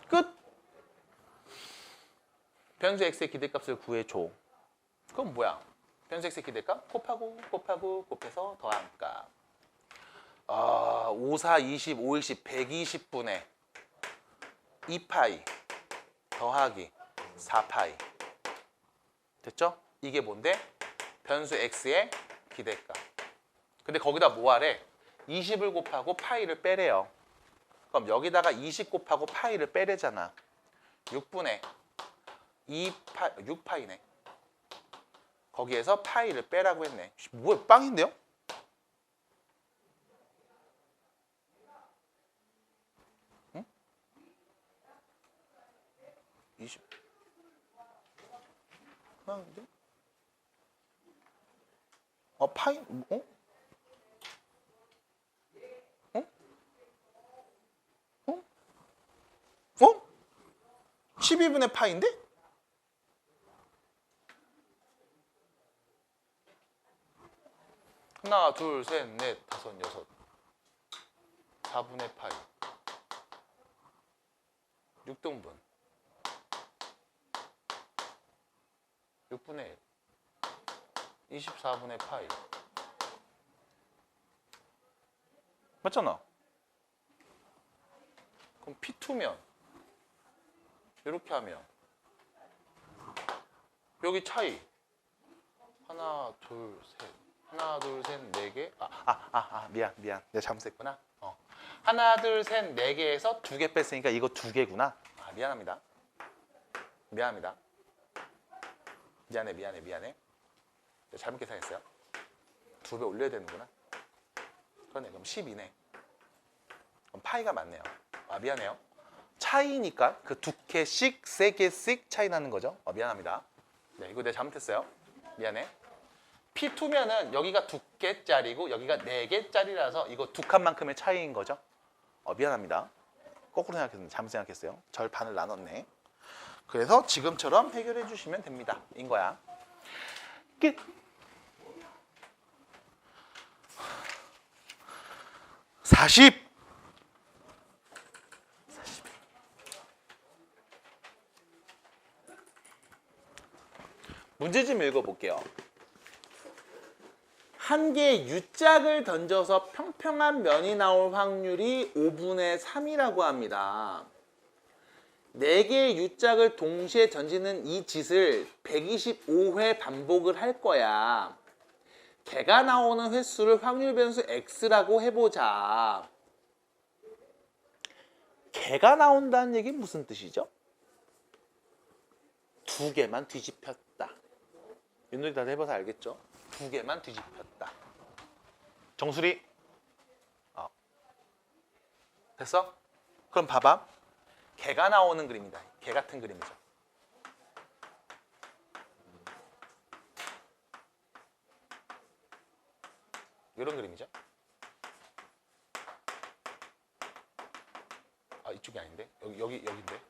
끝! 변수 x의 기대값을 구해줘. 그럼 뭐야? 변수 x의 기대값 곱하고 곱해서 더한 값. 5, 4, 20, 5, 20, 120분의 2파이 더하기 4파이. 됐죠? 이게 뭔데? 변수 x의 기대값. 근데 거기다 뭐 하래? 20을 곱하고 파이를 빼래요. 그럼 여기다가 20 곱하고 파이를 빼래잖아. 6분의 6파이네. 거기에서 파이를 빼라고 했네. 뭐야, 빵인데요? 응? 20. 빵인데? 파이, 어? 어? 어? 어? 12분의 파인데? 하나, 둘, 셋, 넷, 다섯, 여섯. 4분의 파이. 6등분. 6분의 1. 24분의 파이. 맞잖아. 그럼 P2면 이렇게 하면 여기 차이 하나, 둘, 셋. 하나, 둘, 셋, 네 개. 미안. 내가 잘못했구나. 하나, 둘, 셋, 네 개에서 두 개 뺐으니까 이거 두 개구나. 미안합니다. 미안해. 내가 잘못 계산했어요. 2배 올려야 되는구나. 그러네. 그럼 12네. 그럼 파이가 맞네요. 미안해요. 차이니까 그 두 개씩, 세 개씩 차이 나는 거죠. 미안합니다. 네, 이거 내가 잘못했어요. 미안해. P2면은 여기가 두 개짜리고 여기가 네 개짜리라서 이거 두 칸만큼의 차이인 거죠. 미안합니다. 거꾸로 생각했는데 잘못 생각했어요. 절반을 나눴네. 그래서 지금처럼 해결해 주시면 됩니다. 인 거야. 끝. (40) 문제 좀 읽어볼게요. 한 개의 U짝을 던져서 평평한 면이 나올 확률이 5분의 3이라고 합니다. 4개의 U짝을 동시에 던지는 이 짓을 125회 반복을 할 거야. 개가 나오는 횟수를 확률 변수 X라고 해보자. 개가 나온다는 얘기는 무슨 뜻이죠? 두 개만 뒤집혔다. 윷놀이 다들 해봐서 알겠죠? 두 개만 뒤집혔다. 정수리. 됐어? 그럼 봐봐. 개가 나오는 그림이다. 개 같은 그림이죠. 이런 그림이죠. 이쪽이 아닌데? 여기인데?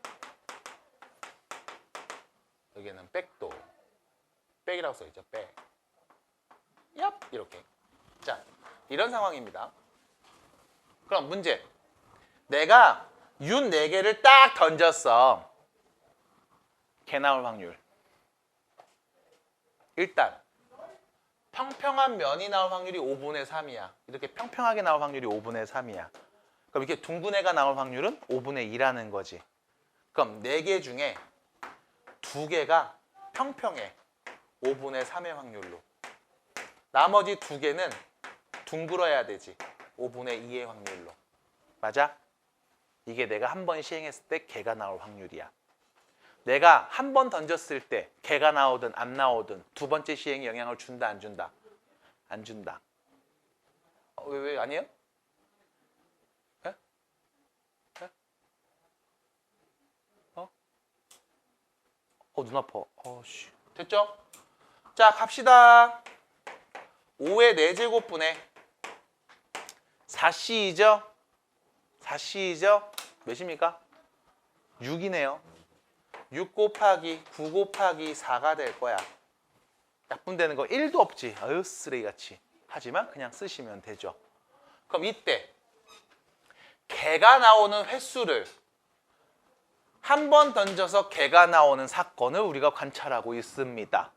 여기에는 백도. 백이라고 써있죠. 백. 얍! 이렇게. 자, 이런 상황입니다. 그럼 문제. 내가 윤 4개를 딱 던졌어. 개 나올 확률. 일단 평평한 면이 나올 확률이 5분의 3이야. 이렇게 평평하게 나올 확률이 5분의 3이야. 그럼 이렇게 둥근 애가 나올 확률은 5분의 2라는 거지. 그럼 4개 중에 2개가 평평해. 5분의 3의 확률로. 나머지 2개는 둥글어야 되지. 5분의 2의 확률로. 맞아? 이게 내가 한 번 시행했을 때 개가 나올 확률이야. 내가 한 번 던졌을 때 개가 나오든 안 나오든 두 번째 시행에 영향을 준다 안 준다? 안 준다. 왜 아니에요? 에? 에? 눈 아파. 됐죠? 자, 갑시다. 5의 4제곱분의 4C이죠? 4C이죠? 몇입니까? 6이네요. 6 곱하기 9 곱하기 4가 될 거야. 약분되는 거 1도 없지. 아유 쓰레기같이. 하지만 그냥 쓰시면 되죠. 그럼 이때 개가 나오는 횟수를 한 번 던져서 개가 나오는 사건을 우리가 관찰하고 있습니다.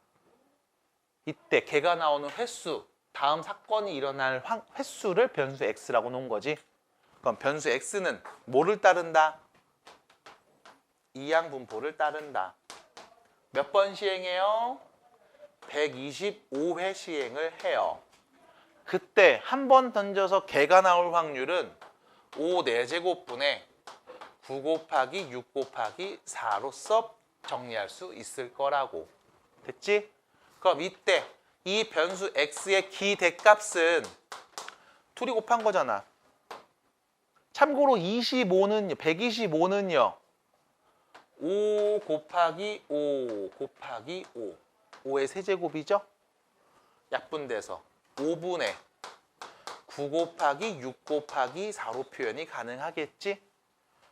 이때 개가 나오는 횟수, 다음 사건이 일어날 횟수를 변수 x라고 놓은 거지. 그럼 변수 x는 뭐를 따른다? 이항분포를 따른다. 몇 번 시행해요? 125회 시행을 해요. 그때 한 번 던져서 개가 나올 확률은 5 4제곱분의 9 곱하기 6 곱하기 4로서 정리할 수 있을 거라고. 됐지? 그럼 이때 이 변수 x의 기대값은 둘이 곱한 거잖아. 참고로 125는요. 5 곱하기 5 곱하기 5. 5의 세제곱이죠? 약분돼서 5분의 9 곱하기 6 곱하기 4로 표현이 가능하겠지?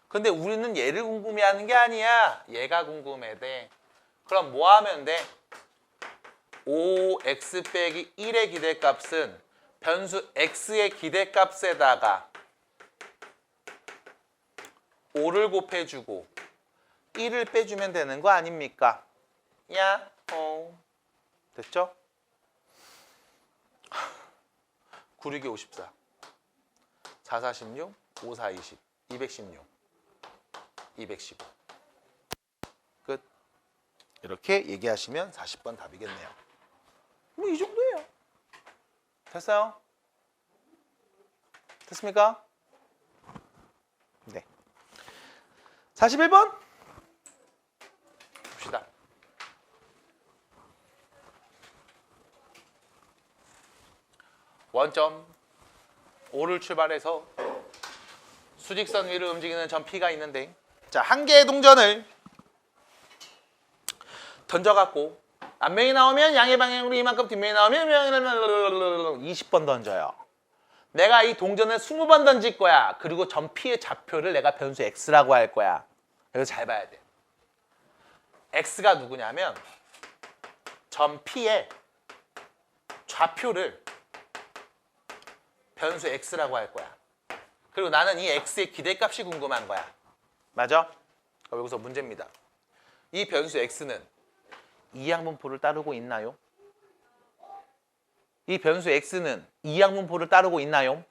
근데 우리는 얘를 궁금해하는 게 아니야. 얘가 궁금해. 그럼 뭐 하면 돼? 5x 빼기 1의 기대값은 변수 x의 기대값에다가 5를 곱해주고 1을 빼주면 되는 거 아닙니까? 야호. 됐죠? 9, 6이 54 4, 4, 16 5, 4, 20 216 215 끝. 이렇게 얘기하시면 40번 답이겠네요. 뭐 이 정도예요. 됐어요? 됐습니까? 네. 41번 봅시다. 원점 O를 출발해서 수직선 위를 움직이는 점 P가 있는데, 자, 한 개의 동전을 던져갖고 앞면이 나오면 양의 방향으로 이만큼, 뒷면이 나오면 20번 던져요. 내가 이 동전을 20번 던질 거야. 그리고 점 P의 좌표를 내가 변수 X라고 할 거야. 그래서 잘 봐야 돼. X가 누구냐면 점 P의 좌표를 변수 X라고 할 거야. 그리고 나는 이 X의 기대값이 궁금한 거야. 맞아? 여기서 문제입니다. 이 변수 X는 이항분포를 따르고 있나요? 이 변수 X는 이항분포를 따르고 있나요?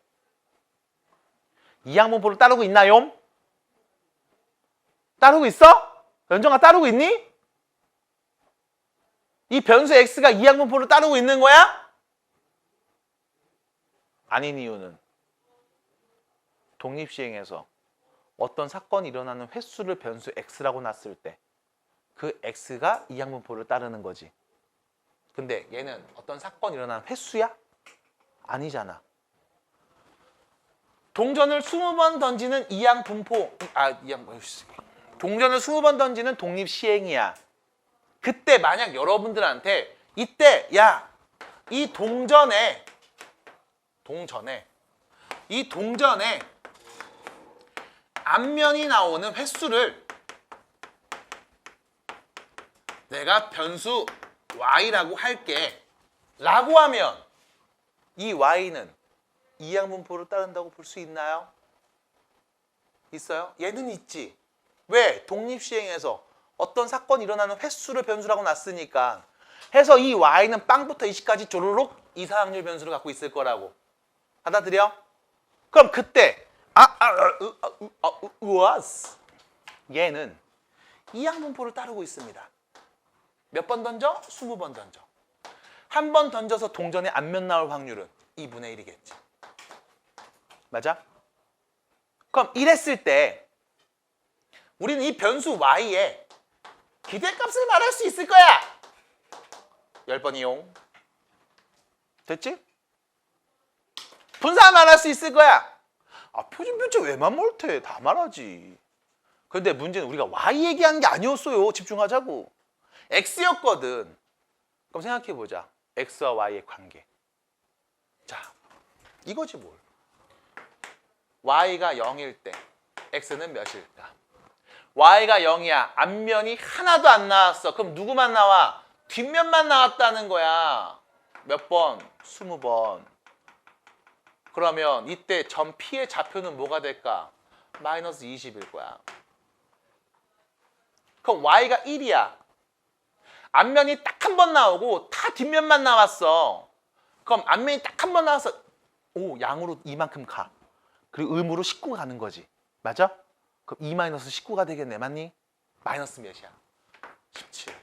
이항분포를 따르고 있나요? 따르고 있어? 연정아 따르고 있니? 이 변수 X가 이항분포를 따르고 있는 거야? 아닌 이유는 독립시행에서 어떤 사건이 일어나는 횟수를 변수 X라고 놨을 때 그 X가 이항분포를 따르는 거지. 근데 얘는 어떤 사건이 일어나는 횟수야? 아니잖아. 동전을 20번 던지는 이항분포, 동전을 20번 던지는 독립시행이야. 그때 만약 여러분들한테 이때 이 동전에 앞면이 나오는 횟수를 내가 변수 y라고 할게 라고 하면 이 y는 이항분포를 따른다고 볼 수 있나요? 있어요? 얘는 있지. 왜? 독립시행에서 어떤 사건이 일어나는 횟수를 변수라고 놨으니까. 해서 이 y는 빵부터 20까지 조르륵 이사항률 변수를 갖고 있을 거라고. 받아들여? 그럼 그때 얘는 이항분포를 따르고 있습니다. 몇 번 던져? 20번 던져. 한 번 던져서 동전의 앞면 나올 확률은 2분의 1이겠지. 맞아? 그럼 이랬을 때 우리는 이 변수 y의 기대값을 말할 수 있을 거야. 10번 이용. 됐지? 분사 말할 수 있을 거야. 표준변체 왜만 못해? 다 말하지. 근데 문제는 우리가 y 얘기하는 게 아니었어요. 집중하자고. x였거든. 그럼 생각해보자. x와 y의 관계. 자, 이거지 뭘. y가 0일 때 x는 몇일까? y가 0이야. 앞면이 하나도 안 나왔어. 그럼 누구만 나와? 뒷면만 나왔다는 거야. 몇 번? 20번. 그러면 이때 점 P의 좌표는 뭐가 될까? 마이너스 20일 거야. 그럼 y가 1이야. 앞면이 딱 한 번 나오고 다 뒷면만 나왔어. 그럼 앞면이 딱 한 번 나와서 오, 양으로 이만큼 가. 그리고 음으로 19가 가는 거지. 맞아? 그럼 2-19가 되겠네. 맞니? 마이너스 몇이야? 17.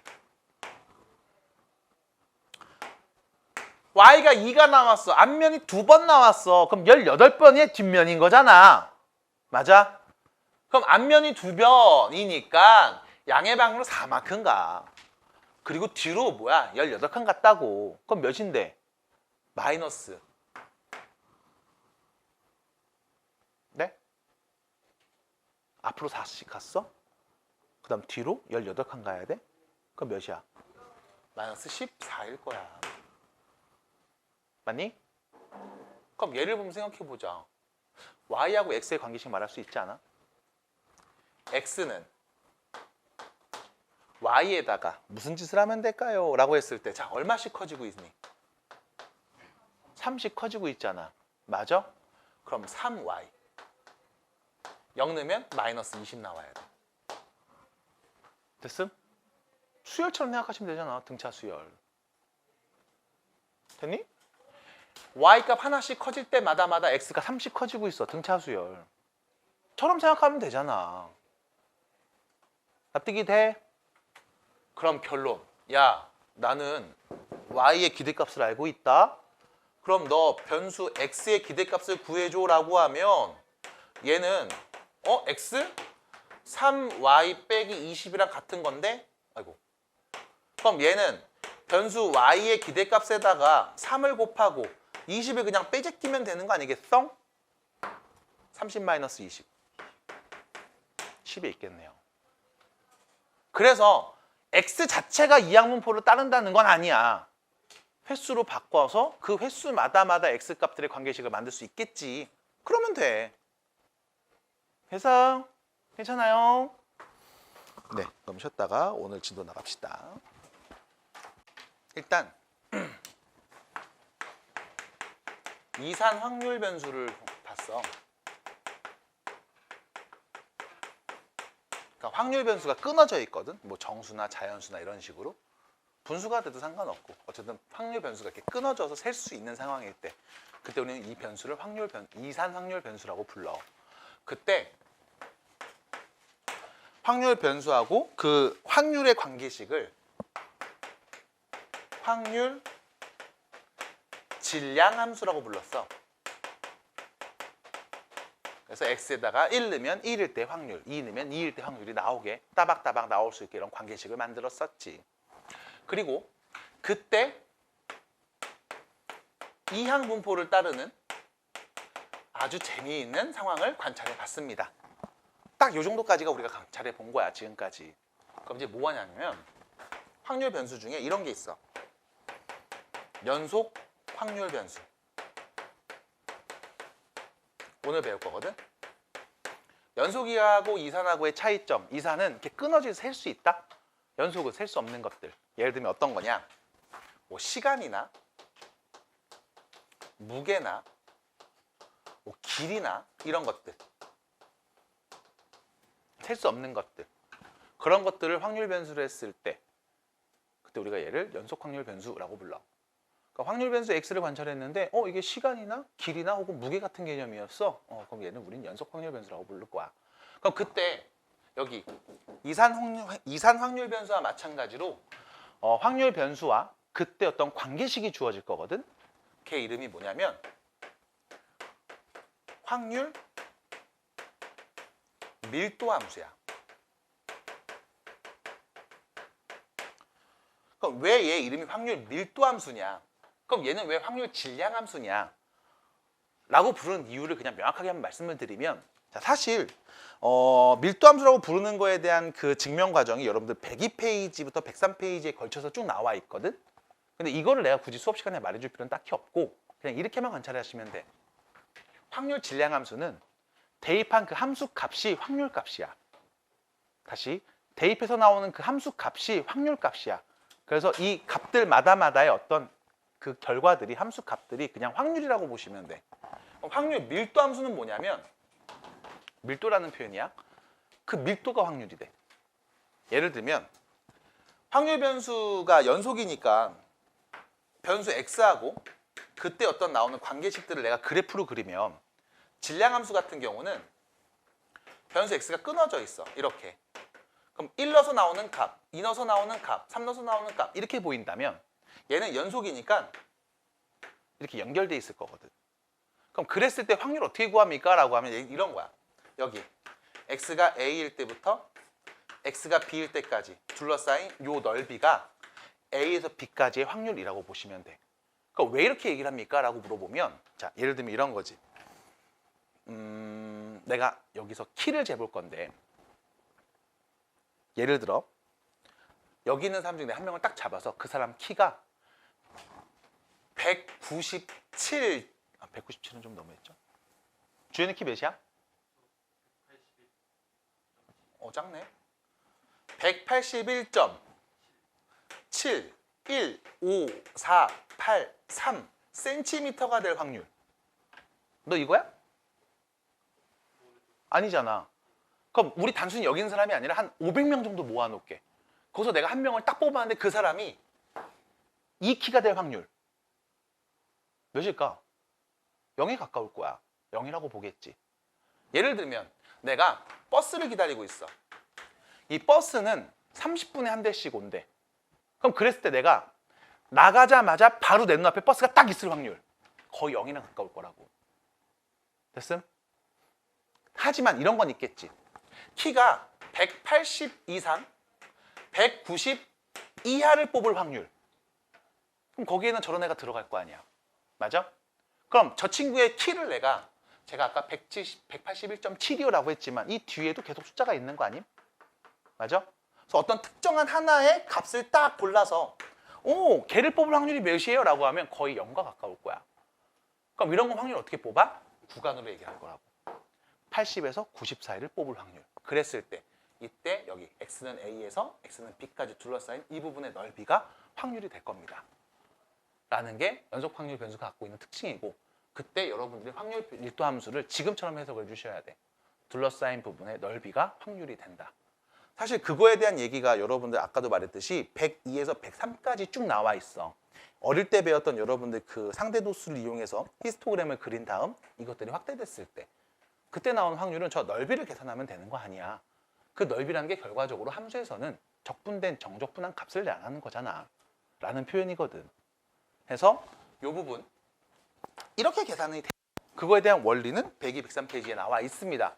y가 2가 나왔어. 앞면이 2번 나왔어. 그럼 18번의 뒷면인 거잖아. 맞아? 그럼 앞면이 2변이니까 양의 방으로 4만큼 가. 그리고 뒤로 뭐야? 18칸 갔다고. 그럼 몇인데? 마이너스. 네? 앞으로 4씩 갔어? 그 다음 뒤로 18칸 가야 돼? 그럼 몇이야? 마이너스 14일 거야. 맞니? 그럼 예를 보면 생각해보자. y하고 x의 관계식 말할 수 있지 않아? x는 y에다가 무슨 짓을 하면 될까요? 라고 했을 때 자, 얼마씩 커지고 있니? 3씩 커지고 있잖아. 맞아? 그럼 3y 0 넣으면 마이너스 20 나와야 돼. 됐음? 수열처럼 생각하시면 되잖아. 등차 수열. 됐니? y값 하나씩 커질 때마다 x가 3씩 커지고 있어. 등차 수열. 처럼 생각하면 되잖아. 납득이 돼? 그럼 결론. 야, 나는 y의 기대값을 알고 있다. 그럼 너 변수 x의 기대값을 구해줘 라고 하면 얘는 x? 3y 빼기 20이랑 같은 건데 아이고. 그럼 얘는 변수 y의 기대값에다가 3을 곱하고 20을 그냥 빼제끼면 되는 거 아니겠어? 30-20 10에 있겠네요. 그래서 x 자체가 이항분포를 따른다는 건 아니야. 횟수로 바꿔서 그 횟수마다 x 값들의 관계식을 만들 수 있겠지. 그러면 돼. 해서 괜찮아요? 네, 그럼 쉬었다가 오늘 진도 나갑시다. 일단 이산 확률 변수를 봤어. 그러니까 확률 변수가 끊어져 있거든. 뭐 정수나 자연수나 이런 식으로. 분수가 돼도 상관없고 어쨌든 확률 변수가 이렇게 끊어져서 셀 수 있는 상황일 때 그때 우리는 이 변수를 이산 확률 변수라고 불러. 그때 확률 변수하고 그 확률의 관계식을 확률 질량 함수라고 불렀어. 그래서 x에다가 1 넣으면 1일 때 확률, 2 넣으면 2일 때 확률이 나오게 따박따박 나올 수 있게 이런 관계식을 만들었었지. 그리고 그때 이항분포를 따르는 아주 재미있는 상황을 관찰해 봤습니다. 딱 이 정도까지가 우리가 관찰해 본 거야, 지금까지. 그럼 이제 뭐 하냐면 확률 변수 중에 이런 게 있어. 연속 확률 변수. 오늘 배울 거거든. 연속이하고 이산하고의 차이점. 이산은 이렇게 끊어져서 셀 수 있다. 연속은 셀 수 없는 것들. 예를 들면 어떤 거냐? 뭐 시간이나 무게나 뭐 길이나 이런 것들. 셀 수 없는 것들. 그런 것들을 확률 변수로 했을 때 그때 우리가 얘를 연속 확률 변수라고 불러. 그러니까 확률 변수 x를 관찰했는데 이게 시간이나 길이나 혹은 무게 같은 개념이었어. 그럼 얘는 우린 연속 확률 변수라고 부를 거야. 그럼 그때 여기 이산 확률 변수와 마찬가지로 확률 변수와 그때 어떤 관계식이 주어질 거거든. 걔 이름이 뭐냐면 확률 밀도 함수야. 그럼 왜 얘 이름이 확률 밀도 함수냐? 그럼 얘는 왜 확률 질량 함수냐? 라고 부르는 이유를 그냥 명확하게 한번 말씀을 드리면 자, 사실 밀도 함수라고 부르는 거에 대한 그 증명 과정이 여러분들 102페이지부터 103페이지에 걸쳐서 쭉 나와 있거든. 근데 이거를 내가 굳이 수업 시간에 말해줄 필요는 딱히 없고 그냥 이렇게만 관찰하시면 돼. 확률 질량 함수는 대입한 그 함수 값이 확률 값이야. 다시 대입해서 나오는 그 함수 값이 확률 값이야. 그래서 이 값들마다의 어떤 그 결과들이 함수 값들이 그냥 확률이라고 보시면 돼. 확률 밀도 함수는 뭐냐면 밀도라는 표현이야. 그 밀도가 확률이 돼. 예를 들면 확률 변수가 연속이니까 변수 x하고 그때 어떤 나오는 관계식들을 내가 그래프로 그리면 질량 함수 같은 경우는 변수 x가 끊어져 있어. 이렇게. 그럼 1 넣어서 나오는 값, 2 넣어서 나오는 값, 3 넣어서 나오는 값 이렇게 보인다면 얘는 연속이니까 이렇게 연결돼 있을 거거든. 그럼 그랬을 때 확률 어떻게 구합니까? 라고 하면 이런 거야. 여기 x가 a일 때부터 x가 b일 때까지 둘러싸인 요 넓이가 a에서 b까지의 확률이라고 보시면 돼. 그러니까 왜 이렇게 얘기를 합니까? 라고 물어보면 자, 예를 들면 이런 거지. 내가 여기서 키를 재볼 건데 예를 들어 여기 있는 사람 중에 한 명을 딱 잡아서 그 사람 키가 197, 197은 좀 너무했죠? 주연이 키 몇이야? 작네. 181.71543cm가 될 확률. 너 이거야? 아니잖아. 그럼 우리 단순히 여기 있는 사람이 아니라 한 500명 정도 모아놓을게. 거기서 내가 한 명을 딱 뽑았는데 그 사람이 이 키가 될 확률 몇일까? 0에 가까울 거야. 0이라고 보겠지. 예를 들면 내가 버스를 기다리고 있어. 이 버스는 30분에 한 대씩 온대. 그럼 그랬을 때 내가 나가자마자 바로 내 눈앞에 버스가 딱 있을 확률 거의 0이나 가까울 거라고. 됐음? 하지만 이런 건 있겠지. 키가 180 이상, 190 이하를 뽑을 확률. 그럼 거기에는 저런 애가 들어갈 거 아니야. 맞아? 그럼 저 친구의 키를 제가 아까 181.725라고 했지만 이 뒤에도 계속 숫자가 있는 거 아님? 맞아? 그래서 어떤 특정한 하나의 값을 딱 골라서 걔를 뽑을 확률이 몇이에요? 라고 하면 거의 0과 가까울 거야. 그럼 이런 건 확률 어떻게 뽑아? 구간으로 얘기할 거라고. 80에서 90 사이를 뽑을 확률. 그랬을 때 이때 여기 x는 a에서 x는 b까지 둘러싸인 이 부분의 넓이가 확률이 될 겁니다. 라는 게 연속 확률 변수가 갖고 있는 특징이고 그때 여러분들이 확률 밀도 함수를 지금처럼 해석을 해주셔야 돼. 둘러싸인 부분의 넓이가 확률이 된다. 사실 그거에 대한 얘기가 여러분들 아까도 말했듯이 102에서 103까지 쭉 나와 있어. 어릴 때 배웠던 여러분들 그 상대도수를 이용해서 히스토그램을 그린 다음 이것들이 확대됐을 때 그때 나온 확률은 저 넓이를 계산하면 되는 거 아니야. 그 넓이라는 게 결과적으로 함수에서는 적분된 정적분한 값을 내라는 거잖아. 라는 표현이거든. 해서 이 부분 이렇게 계산이 돼. 그거에 대한 원리는 102, 103페이지에 나와 있습니다.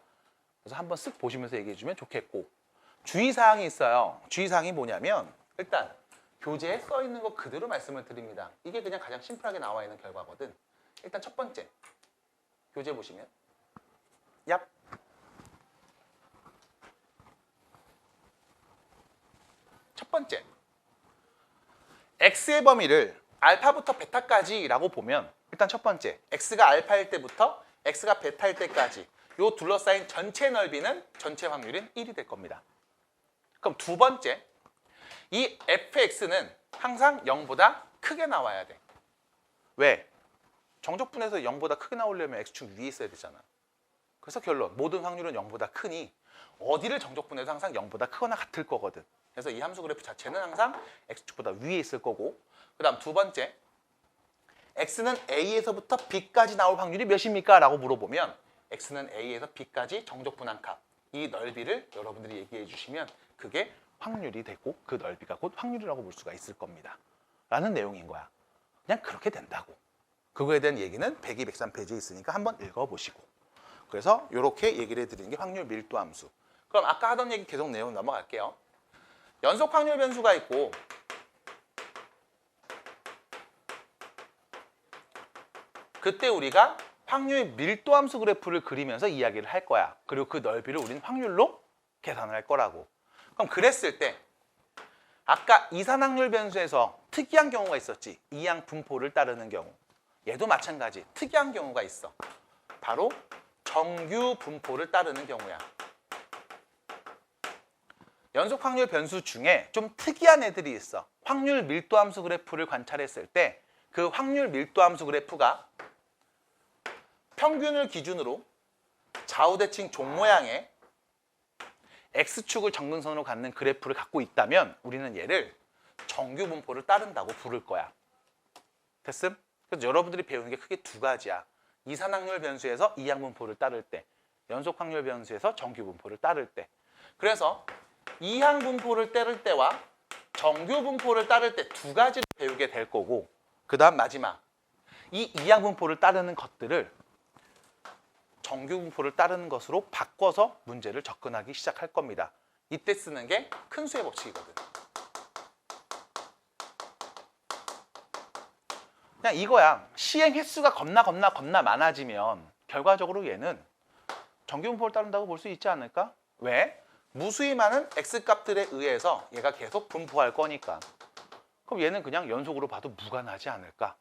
그래서 한번 쓱 보시면서 얘기해 주면 좋겠고 주의사항이 있어요. 주의사항이 뭐냐면 일단 교재에 써 있는 거 그대로 말씀을 드립니다. 이게 그냥 가장 심플하게 나와 있는 결과거든. 일단 첫 번째 교재 보시면 얍. 첫 번째 x의 범위를 알파부터 베타까지라고 보면 일단 첫 번째 x가 알파일 때부터 x가 베타일 때까지 요 둘러싸인 전체 넓이는 전체 확률은 1이 될 겁니다. 그럼 두 번째 이 fx는 항상 0보다 크게 나와야 돼. 왜? 정적분에서 0보다 크게 나오려면 x축 위에 있어야 되잖아. 그래서 결론 모든 확률은 0보다 크니 어디를 정적분해서 항상 0보다 크거나 같을 거거든. 그래서 이 함수 그래프 자체는 항상 x축보다 위에 있을 거고 그 다음 두 번째 x는 a에서부터 b까지 나올 확률이 몇입니까? 라고 물어보면 x는 a에서 b까지 정적분한 값 이 넓이를 여러분들이 얘기해 주시면 그게 확률이 되고 그 넓이가 곧 확률이라고 볼 수가 있을 겁니다. 라는 내용인 거야. 그냥 그렇게 된다고. 그거에 대한 얘기는 102, 103페이지에 있으니까 한번 읽어보시고 그래서 이렇게 얘기를 해드리는 게 확률 밀도 함수. 그럼 아까 하던 얘기 계속 내용 넘어갈게요. 연속 확률 변수가 있고 그때 우리가 확률 밀도 함수 그래프를 그리면서 이야기를 할 거야. 그리고 그 넓이를 우리는 확률로 계산을 할 거라고. 그럼 그랬을 때 아까 이산확률 변수에서 특이한 경우가 있었지. 이항 분포를 따르는 경우. 얘도 마찬가지. 특이한 경우가 있어. 바로 정규 분포를 따르는 경우야. 연속 확률 변수 중에 좀 특이한 애들이 있어. 확률 밀도 함수 그래프를 관찰했을 때 그 확률 밀도 함수 그래프가 평균을 기준으로 좌우대칭 종 모양의 X축을 정근선으로 갖는 그래프를 갖고 있다면 우리는 얘를 정규 분포를 따른다고 부를 거야. 됐음? 그래서 여러분들이 배우는 게 크게 두 가지야. 이산확률 변수에서 이항 분포를 따를 때, 연속 확률 변수에서 정규 분포를 따를 때. 그래서 이항 분포를 따를 때와 정규 분포를 따를 때 두 가지를 배우게 될 거고, 그 다음 마지막 이 이항 분포를 따르는 것들을 정규 분포를 따르는 것으로 바꿔서 문제를 접근하기 시작할 겁니다. 이때 쓰는 게 큰 수의 법칙이거든. 그냥 이거야. 시행 횟수가 겁나 많아지면 결과적으로 얘는 정규 분포를 따른다고 볼 수 있지 않을까? 왜? 무수히 많은 X값들에 의해서 얘가 계속 분포할 거니까. 그럼 얘는 그냥 연속으로 봐도 무관하지 않을까?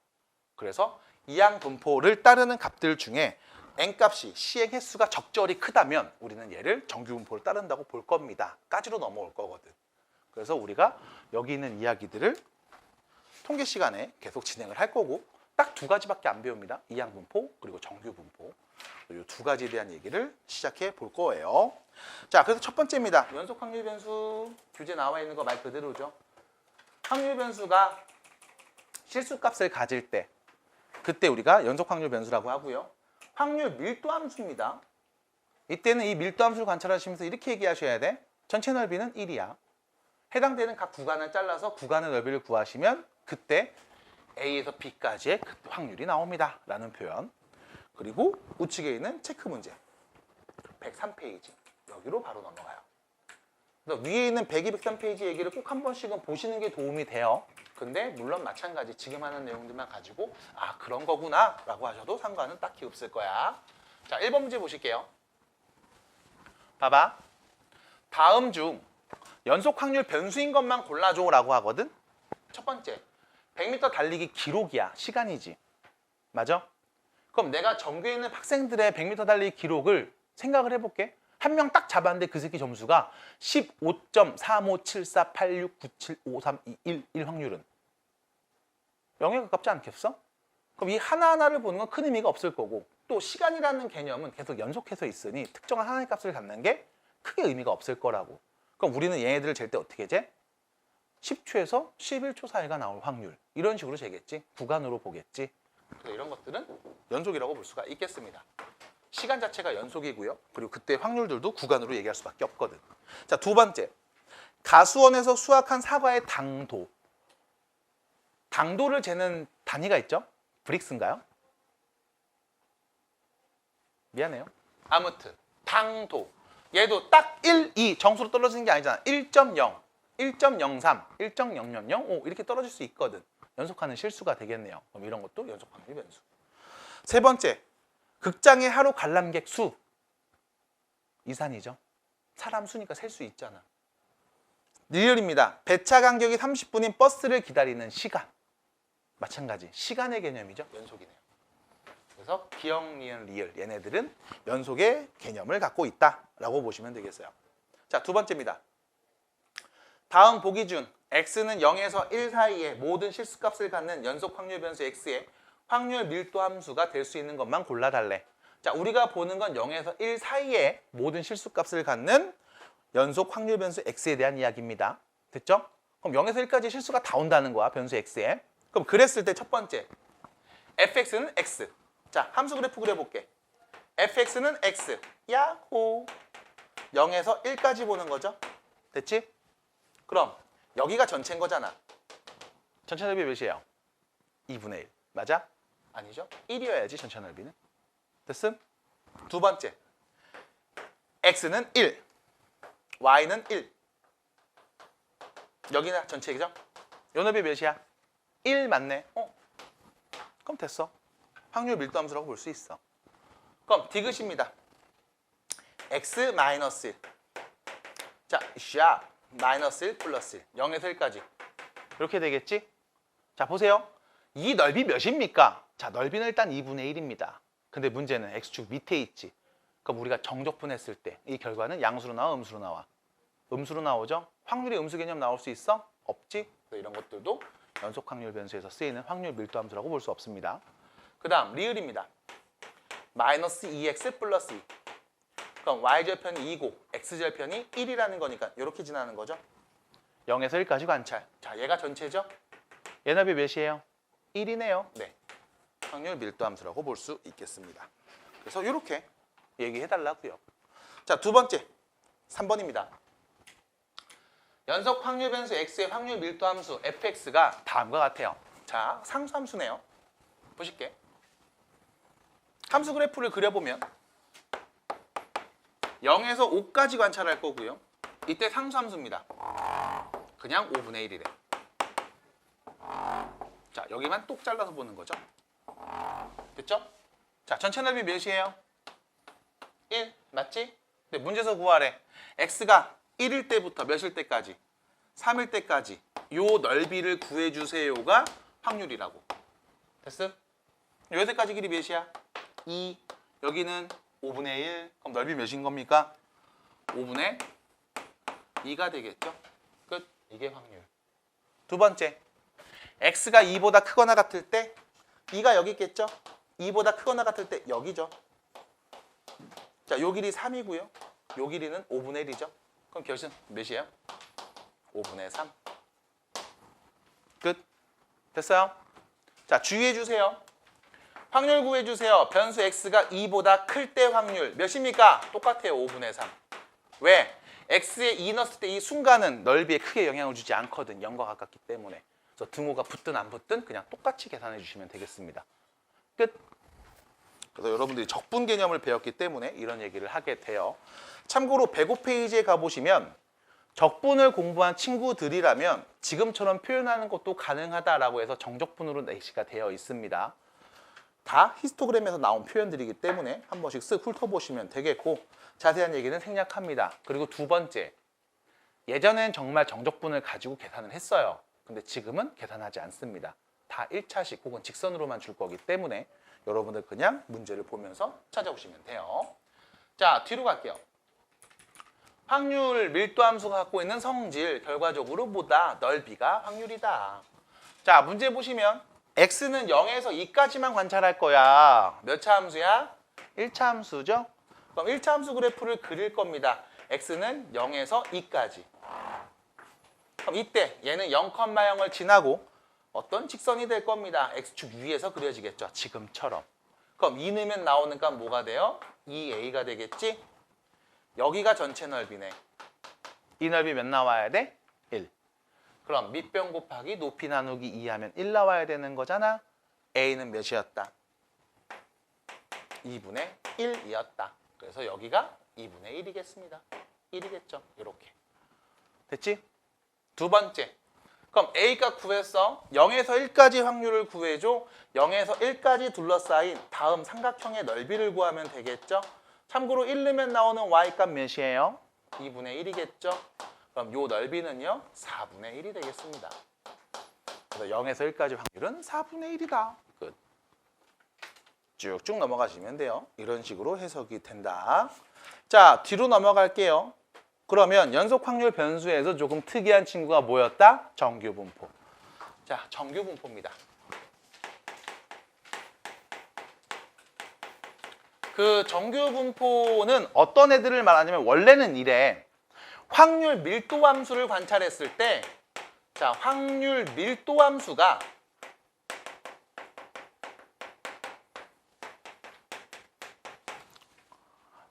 그래서 이항 분포를 따르는 값들 중에 N값이 시행 횟수가 적절히 크다면 우리는 얘를 정규 분포를 따른다고 볼 겁니다. 까지로 넘어올 거거든. 그래서 우리가 여기 있는 이야기들을 통계 시간에 계속 진행을 할 거고 딱 두 가지밖에 안 배웁니다. 이항 분포 그리고 정규 분포. 이 두 가지에 대한 얘기를 시작해 볼 거예요. 자, 그래서 첫 번째입니다. 연속 확률 변수 교재 나와 있는 거 말 그대로죠. 확률 변수가 실수값을 가질 때 그때 우리가 연속 확률 변수라고 하고요. 확률 밀도 함수입니다. 이때는 이 밀도 함수를 관찰하시면서 이렇게 얘기하셔야 돼. 전체 넓이는 1이야. 해당되는 각 구간을 잘라서 구간의 넓이를 구하시면 그때 A에서 B까지의 확률이 나옵니다. 라는 표현. 그리고 우측에 있는 체크 문제 103페이지 여기로 바로 넘어가요. 그래서 위에 있는 102, 103페이지 얘기를 꼭 한 번씩은 보시는 게 도움이 돼요. 근데 물론 마찬가지 지금 하는 내용들만 가지고 아 그런 거구나 라고 하셔도 상관은 딱히 없을 거야. 자, 1번 문제 보실게요. 봐봐. 다음 중 연속 확률 변수인 것만 골라줘 라고 하거든. 첫 번째 100m 달리기 기록이야. 시간이지. 맞아? 그럼 내가 전교에 있는 학생들의 100m 달리기 기록을 생각을 해볼게. 한 명 딱 잡았는데 그 새끼 점수가 15.357486975321 확률은 0에 가깝지 않겠어? 그럼 이 하나하나를 보는 건 큰 의미가 없을 거고 또 시간이라는 개념은 계속 연속해서 있으니 특정한 하나의 값을 갖는 게 크게 의미가 없을 거라고. 그럼 우리는 얘네들을 잴 때 어떻게 재? 10초에서 11초 사이가 나올 확률 이런 식으로 재겠지. 구간으로 보겠지. 이런 것들은 연속이라고 볼 수가 있겠습니다. 시간 자체가 연속이고요. 그리고 그때 확률들도 구간으로 얘기할 수밖에 없거든. 자, 두 번째. 가수원에서 수확한 사과의 당도. 당도를 재는 단위가 있죠? 브릭스인가요? 미안해요. 아무튼 당도. 얘도 딱 1, 2 정수로 떨어지는 게 아니잖아. 1.0, 1.03, 1.0005 이렇게 떨어질 수 있거든. 연속하는 실수가 되겠네요. 그럼 이런 것도 연속 확률 변수. 세 번째. 극장의 하루 관람객 수. 이산이죠. 사람 수니까 셀 수 있잖아. 리얼입니다. 배차 간격이 30분인 버스를 기다리는 시간. 마찬가지. 시간의 개념이죠. 연속이네요. 그래서 기억, 니은, 리얼 얘네들은 연속의 개념을 갖고 있다라고 보시면 되겠어요. 자, 두 번째입니다. 다음 보기 중 x는 0에서 1 사이의 모든 실수값을 갖는 연속 확률 변수 x의 확률 밀도 함수가 될 수 있는 것만 골라달래. 자, 우리가 보는 건 0에서 1 사이의 모든 실수값을 갖는 연속 확률 변수 x에 대한 이야기입니다. 됐죠? 그럼 0에서 1까지 실수가 다 온다는 거야, 변수 x에. 그럼 그랬을 때 첫 번째, fx는 x. 자, 함수 그래프 그려볼게. fx는 x. 야호. 0에서 1까지 보는 거죠. 됐지? 그럼 여기가 전체인 거잖아. 전체 넓이 몇이에요? 2분의 1. 맞아? 아니죠? 1이어야지 전체 넓이는. 됐음? 두 번째. x는 1. y는 1. 여기는 전체이죠? 요 넓이 몇이야? 1 맞네. 그럼 됐어. 확률 밀도 함수라고 볼 수 있어. 그럼 디귿입니다. x 마이너스 1. 자, 샵 마이너스 1 플러스 1. 0에서 1까지. 이렇게 되겠지? 자, 보세요. 이 넓이 몇입니까? 자, 넓이는 일단 2분의 1입니다. 근데 문제는 x축 밑에 있지. 그럼 우리가 정적분했을 때 이 결과는 양수로 나와, 음수로 나와? 음수로 나오죠? 확률이 음수 개념 나올 수 있어? 없지? 이런 것들도 연속 확률 변수에서 쓰이는 확률 밀도 함수라고 볼 수 없습니다. 그 다음 리을입니다. 마이너스 2x 플러스 2. 그럼 y절편이 2고 x절편이 1이라는 거니까 이렇게 지나는 거죠. 0에서 1까지 관찰. 자, 얘가 전체죠? 얘 넓이 몇이에요? 1이네요. 네. 확률 밀도 함수라고 볼 수 있겠습니다. 그래서 이렇게 얘기해달라고요. 자, 두 번째 3번입니다. 연속 확률 변수 x의 확률 밀도 함수 fx가 다음과 같아요. 자, 상수함수네요. 보실게. 함수 그래프를 그려보면 0에서 5까지 관찰할 거고요. 이때 상수함수입니다. 그냥 5분의 1이래. 자, 여기만 똑 잘라서 보는 거죠. 됐죠? 자, 전체 넓이 몇이에요? 1, 맞지? 근데 문제에서 구하래. x가 1일 때부터 몇일 때까지? 3일 때까지 요 넓이를 구해주세요가 확률이라고. 됐음? 여기까지 길이 몇이야? 2. 여기는 5분의 1. 그럼 넓이 몇인 겁니까? 5분의 2가 되겠죠? 끝. 이게 확률. 두 번째. x가 2보다 크거나 같을 때 2가 여기 있겠죠? 2보다 크거나 같을 때 여기죠. 자, 요 길이 3이고요. 요 길이는 5분의 1이죠. 그럼 결승 몇이에요? 5분의 3. 끝. 됐어요? 자, 주의해 주세요. 확률 구해 주세요. 변수 x가 2보다 클 때 확률 몇입니까? 똑같아요. 5분의 3. 왜? x에 2 넣었을 때 이 순간은 넓이에 크게 영향을 주지 않거든. 0과 가깝기 때문에. 그래서 등호가 붙든 안 붙든 그냥 똑같이 계산해 주시면 되겠습니다. 끝. 그래서 여러분들이 적분 개념을 배웠기 때문에 이런 얘기를 하게 돼요. 참고로 105페이지에 가보시면 적분을 공부한 친구들이라면 지금처럼 표현하는 것도 가능하다라고 해서 정적분으로 내시가 되어 있습니다. 다 히스토그램에서 나온 표현들이기 때문에 한 번씩 쓱 훑어보시면 되겠고 자세한 얘기는 생략합니다. 그리고 두 번째, 예전엔 정말 정적분을 가지고 계산을 했어요. 근데 지금은 계산하지 않습니다. 다 1차식 혹은 직선으로만 줄 거기 때문에 여러분들 그냥 문제를 보면서 찾아오시면 돼요. 자, 뒤로 갈게요. 확률 밀도 함수가 갖고 있는 성질 결과적으로 보다 넓이가 확률이다. 자, 문제 보시면 x는 0에서 2까지만 관찰할 거야. 몇 차 함수야? 1차 함수죠? 그럼 1차 함수 그래프를 그릴 겁니다. x는 0에서 2까지. 그럼 이때 얘는 0,0을 지나고 어떤 직선이 될 겁니다. x축 위에서 그려지겠죠. 지금처럼. 그럼 2 넣으면 나오는 값 뭐가 돼요? 2a가 되겠지? 여기가 전체 넓이네. 이 넓이 몇 나와야 돼? 1. 그럼 밑변 곱하기 높이 나누기 2 하면 1 나와야 되는 거잖아. a는 몇이었다? 2분의 1이었다. 그래서 여기가 2분의 1이겠습니다. 1이겠죠. 이렇게. 됐지? 두 번째. 그럼 a가 구했어. 0에서 1까지 확률을 구해줘. 0에서 1까지 둘러싸인 다음 삼각형의 넓이를 구하면 되겠죠. 참고로 1 넣으면 나오는 y값 몇이에요? 2분의 1이겠죠. 그럼 요 넓이는요. 4분의 1이 되겠습니다. 그래서 0에서 1까지 확률은 4분의 1이다. 끝. 쭉쭉 넘어가시면 돼요. 이런 식으로 해석이 된다. 자, 뒤로 넘어갈게요. 그러면 연속 확률 변수에서 조금 특이한 친구가 뭐였다? 정규 분포. 자, 정규 분포입니다. 그 정규 분포는 어떤 애들을 말하냐면 원래는 이래. 확률 밀도 함수를 관찰했을 때 자, 확률 밀도 함수가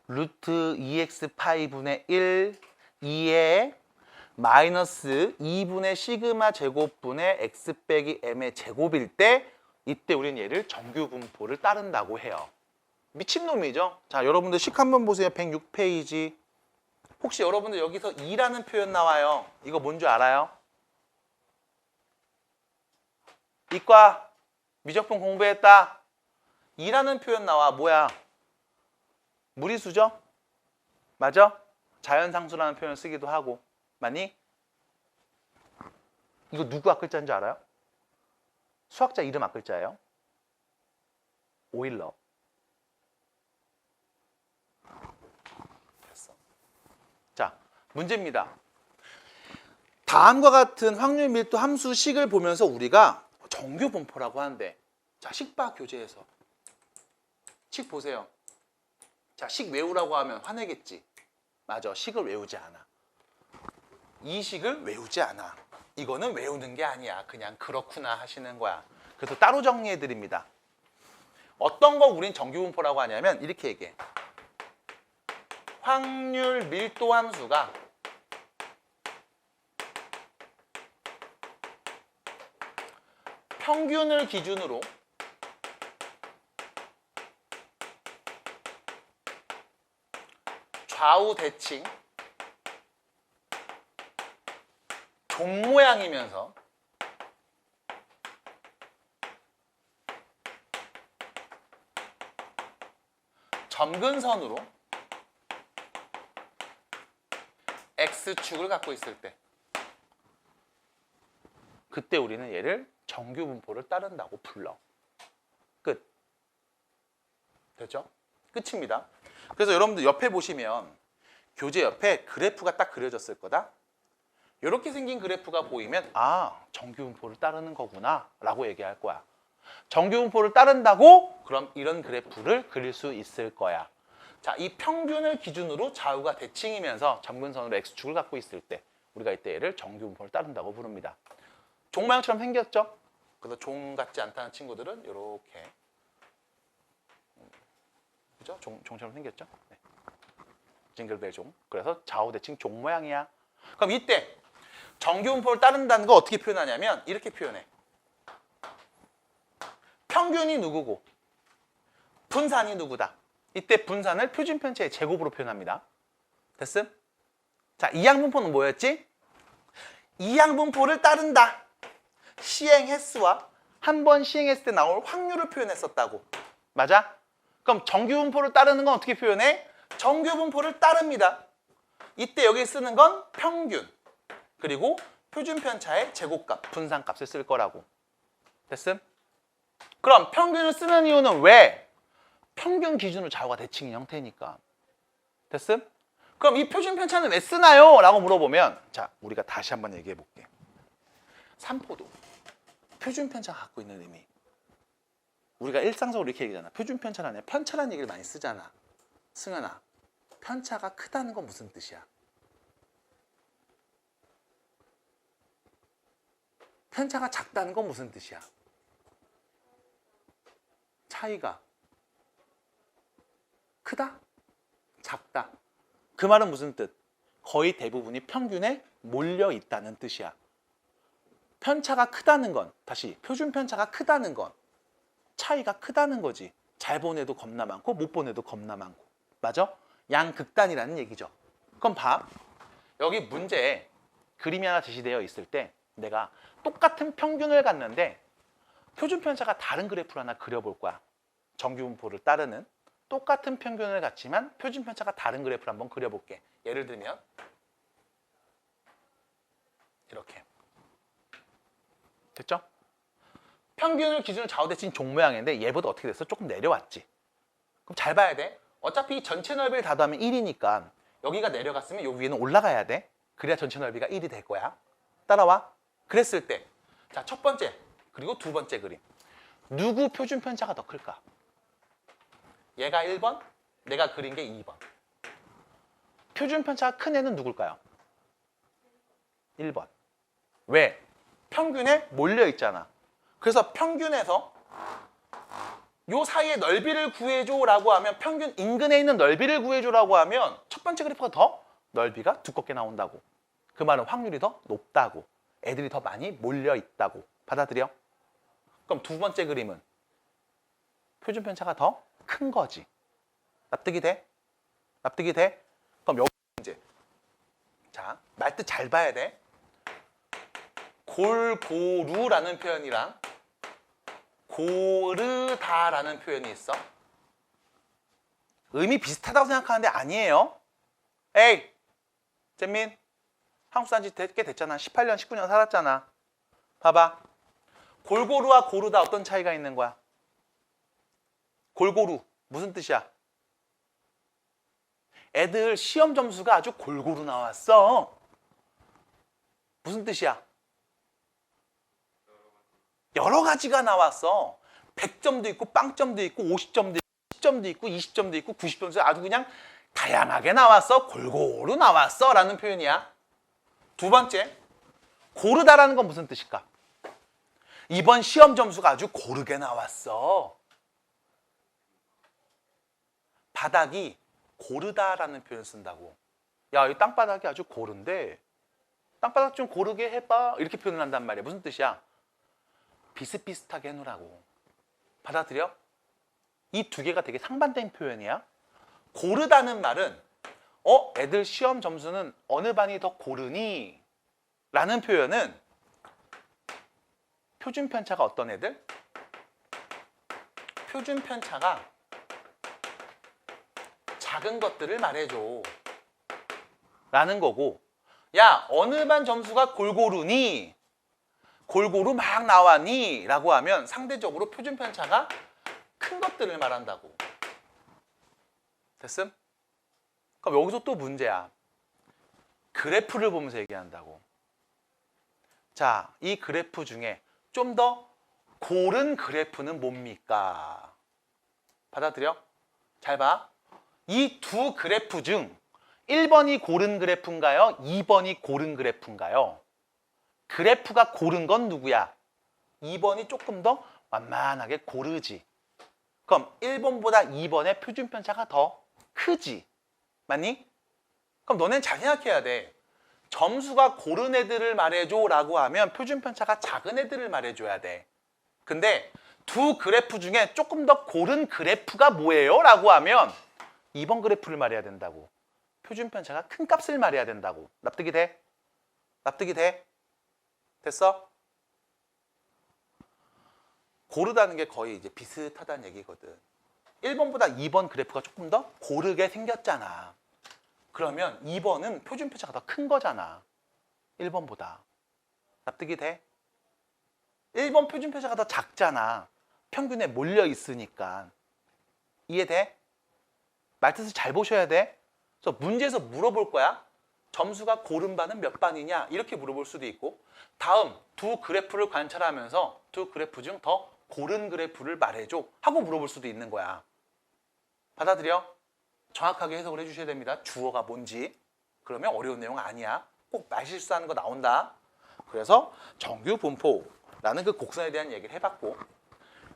루트 2x 파이분의 1 2에 마이너스 2분의 시그마 제곱분의 x 빼기 m의 제곱일 때 이때 우리는 얘를 정규 분포를 따른다고 해요. 미친놈이죠? 자, 여러분들 식 한번 보세요. 106페이지. 혹시 여러분들 여기서 2라는 표현 나와요. 이거 뭔 줄 알아요? 이과 미적분 공부했다. 2라는 표현 나와. 뭐야? 무리수죠? 맞아? 자연상수라는 표현을 쓰기도 하고. 맞니? 이거 누구 앞글자인 줄 알아요? 수학자 이름 앞글자예요. 오일러. 됐어. 자, 문제입니다. 다음과 같은 확률 밀도 함수 식을 보면서 우리가 정규 분포라고 하는데, 자, 식봐 교재에서 식 보세요. 자, 식 외우라고 하면 화내겠지. 맞아, 식을 외우지 않아. 이 식을 외우지 않아. 이거는 외우는 게 아니야. 그냥 그렇구나 하시는 거야. 그래서 따로 정리해 드립니다. 어떤 거 우린 정규 분포라고 하냐면 이렇게 얘기해. 확률 밀도 함수가 평균을 기준으로 좌우 대칭 종 모양이면서 점근선으로 X축을 갖고 있을 때, 그때 우리는 얘를 정규 분포를 따른다고 불러. 끝. 됐죠? 끝입니다. 그래서 여러분들 옆에 보시면 교재 옆에 그래프가 딱 그려졌을 거다. 이렇게 생긴 그래프가 보이면 아, 정규 분포를 따르는 거구나 라고 얘기할 거야. 정규 분포를 따른다고? 그럼 이런 그래프를 그릴 수 있을 거야. 자, 이 평균을 기준으로 좌우가 대칭이면서 점근선으로 X축을 갖고 있을 때 우리가 이때 얘를 정규 분포를 따른다고 부릅니다. 종 모양처럼 생겼죠? 그래서 종 같지 않다는 친구들은 이렇게, 그죠? 종처럼 생겼죠? 네. 징글벨 종. 그래서 좌우 대칭 종 모양이야. 그럼 이때 정규 분포를 따른다는 거 어떻게 표현하냐면 이렇게 표현해. 평균이 누구고 분산이 누구다. 이때 분산을 표준편차의 제곱으로 표현합니다. 됐음? 자, 이항분포는 뭐였지? 이항분포를 따른다. 시행 횟수와 한 번 시행했을 때 나올 확률을 표현했었다고. 맞아? 그럼 정규 분포를 따르는 건 어떻게 표현해? 정규 분포를 따릅니다. 이때 여기 쓰는 건 평균, 그리고 표준편차의 제곱값, 분산값을 쓸 거라고. 됐음? 그럼 평균을 쓰는 이유는 왜? 평균 기준으로 좌우가 대칭인 형태니까. 됐음? 그럼 이 표준편차는 왜 쓰나요? 라고 물어보면, 자, 우리가 다시 한번 얘기해 볼게. 삼포도 표준편차가 갖고 있는 의미. 우리가 일상적으로 이렇게 얘기하잖아. 표준편차는 아니라 편차라는 얘기를 많이 쓰잖아. 승현아, 편차가 크다는 건 무슨 뜻이야? 편차가 작다는 건 무슨 뜻이야? 차이가 크다? 작다? 그 말은 무슨 뜻? 거의 대부분이 평균에 몰려 있다는 뜻이야. 편차가 크다는 건, 다시 표준 편차가 크다는 건 차이가 크다는 거지. 잘 보내도 겁나 많고 못 보내도 겁나 많고. 맞아? 양극단이라는 얘기죠. 그럼 봐. 여기 문제에 그림이 하나 제시되어 있을 때 내가 똑같은 평균을 갖는데 표준 편차가 다른 그래프를 하나 그려볼 거야. 정규 분포를 따르는 똑같은 평균을 갖지만 표준 편차가 다른 그래프를 한번 그려볼게. 예를 들면 이렇게. 됐죠? 평균을 기준으로 좌우대칭 종 모양인데 얘보다 어떻게 됐어? 조금 내려왔지. 그럼 잘 봐야 돼. 어차피 전체 넓이를 다 더하면 1이니까 여기가 내려갔으면 여기 위에는 올라가야 돼. 그래야 전체 넓이가 1이 될 거야. 따라와. 그랬을 때, 자, 첫 번째 그리고 두 번째 그림. 누구 표준 편차가 더 클까? 얘가 1번, 내가 그린 게 2번. 표준 편차가 큰 애는 누굴까요? 1번. 왜? 평균에 몰려 있잖아. 그래서 평균에서 요 사이의 넓이를 구해줘라고 하면, 평균 인근에 있는 넓이를 구해줘라고 하면 첫 번째 그래프가 더 넓이가 두껍게 나온다고. 그 말은 확률이 더 높다고. 애들이 더 많이 몰려 있다고. 받아들여? 그럼 두 번째 그림은 표준 편차가 더 큰 거지. 납득이 돼? 납득이 돼? 그럼 여기 이제, 자, 말뜻 잘 봐야 돼. 골고루라는 표현이랑 고르다라는 표현이 있어. 의미 비슷하다고 생각하는데 아니에요. 에이, 잼민, 한국 산 지 꽤 됐잖아. 18년, 19년 살았잖아. 봐봐. 골고루와 고르다 어떤 차이가 있는 거야? 골고루 무슨 뜻이야? 애들 시험 점수가 아주 골고루 나왔어. 무슨 뜻이야? 여러 가지가 나왔어. 100점도 있고 빵점도 있고 50점도 있고 10점도 있고 20점도 있고 90점도 있고 아주 그냥 다양하게 나왔어. 골고루 나왔어 라는 표현이야. 두 번째, 고르다라는 건 무슨 뜻일까? 이번 시험 점수가 아주 고르게 나왔어. 바닥이 고르다라는 표현을 쓴다고. 야, 이 땅바닥이 아주 고른데 땅바닥 좀 고르게 해봐 이렇게 표현을 한단 말이야. 무슨 뜻이야? 비슷비슷하게 해놓으라고. 받아들여? 이 두 개가 되게 상반된 표현이야. 고르다는 말은 애들 시험 점수는 어느 반이 더 고르니? 라는 표현은 표준 편차가 어떤 애들? 표준 편차가 작은 것들을 말해줘 라는 거고, 야, 어느 반 점수가 골고루니? 골고루 막 나왔니? 라고 하면 상대적으로 표준 편차가 큰 것들을 말한다고. 됐음? 그럼 여기서 또 문제야. 그래프를 보면서 얘기한다고. 자, 이 그래프 중에 좀 더 고른 그래프는 뭡니까? 받아들여? 잘 봐. 이 두 그래프 중 1번이 고른 그래프인가요? 2번이 고른 그래프인가요? 그래프가 고른 건 누구야? 2번이 조금 더 완만하게 고르지. 그럼 1번보다 2번의 표준 편차가 더 크지. 맞니? 그럼 너넨 잘 생각해야 돼. 점수가 고른 애들을 말해줘 라고 하면 표준 편차가 작은 애들을 말해줘야 돼. 근데 두 그래프 중에 조금 더 고른 그래프가 뭐예요? 라고 하면 2번 그래프를 말해야 된다고. 표준 편차가 큰 값을 말해야 된다고. 납득이 돼? 납득이 돼? 됐어? 고르다는 게 거의 이제 비슷하다는 얘기거든. 1번보다 2번 그래프가 조금 더 고르게 생겼잖아. 그러면 2번은 표준 편차가 더 큰 거잖아. 1번보다. 납득이 돼? 1번 표준 편차가 더 작잖아. 평균에 몰려 있으니까. 이해돼? 말뜻을 잘 보셔야 돼. 그래서 문제에서 물어볼 거야. 점수가 고른 반은 몇 반이냐? 이렇게 물어볼 수도 있고, 다음 두 그래프를 관찰하면서 두 그래프 중 더 고른 그래프를 말해줘 하고 물어볼 수도 있는 거야. 받아들여? 정확하게 해석을 해주셔야 됩니다. 주어가 뭔지. 그러면 어려운 내용 아니야. 꼭 말실수하는 거 나온다. 그래서 정규 분포라는 그 곡선에 대한 얘기를 해봤고,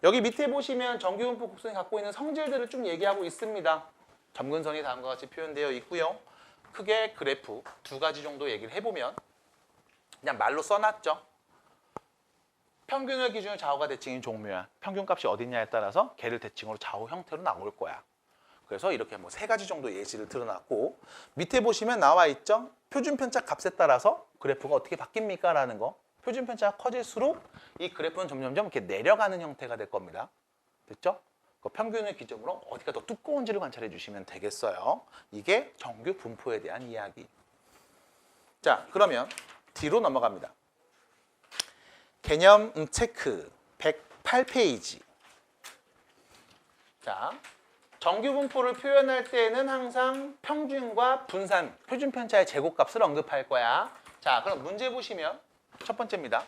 여기 밑에 보시면 정규 분포 곡선이 갖고 있는 성질들을 좀 얘기하고 있습니다. 점근선이 다음과 같이 표현되어 있고요. 크게 그래프 두 가지 정도 얘기를 해보면, 그냥 말로 써놨죠. 평균을 기준으로 좌우가 대칭인 종묘야. 평균값이 어딨냐에 따라서 걔를 대칭으로 좌우 형태로 나올 거야. 그래서 이렇게 뭐 세 가지 정도 예시를 드러났고, 밑에 보시면 나와 있죠. 표준 편차 값에 따라서 그래프가 어떻게 바뀝니까? 라는 거. 표준 편차가 커질수록 이 그래프는 점점점 이렇게 내려가는 형태가 될 겁니다. 됐죠? 그 평균을 기점으로 어디가 더 두꺼운지를 관찰해 주시면 되겠어요. 이게 정규 분포에 대한 이야기. 자, 그러면 뒤로 넘어갑니다. 개념 체크 108페이지. 자, 정규 분포를 표현할 때는 항상 평균과 분산, 표준 편차의 제곱값을 언급할 거야. 자, 그럼 문제 보시면 첫 번째입니다.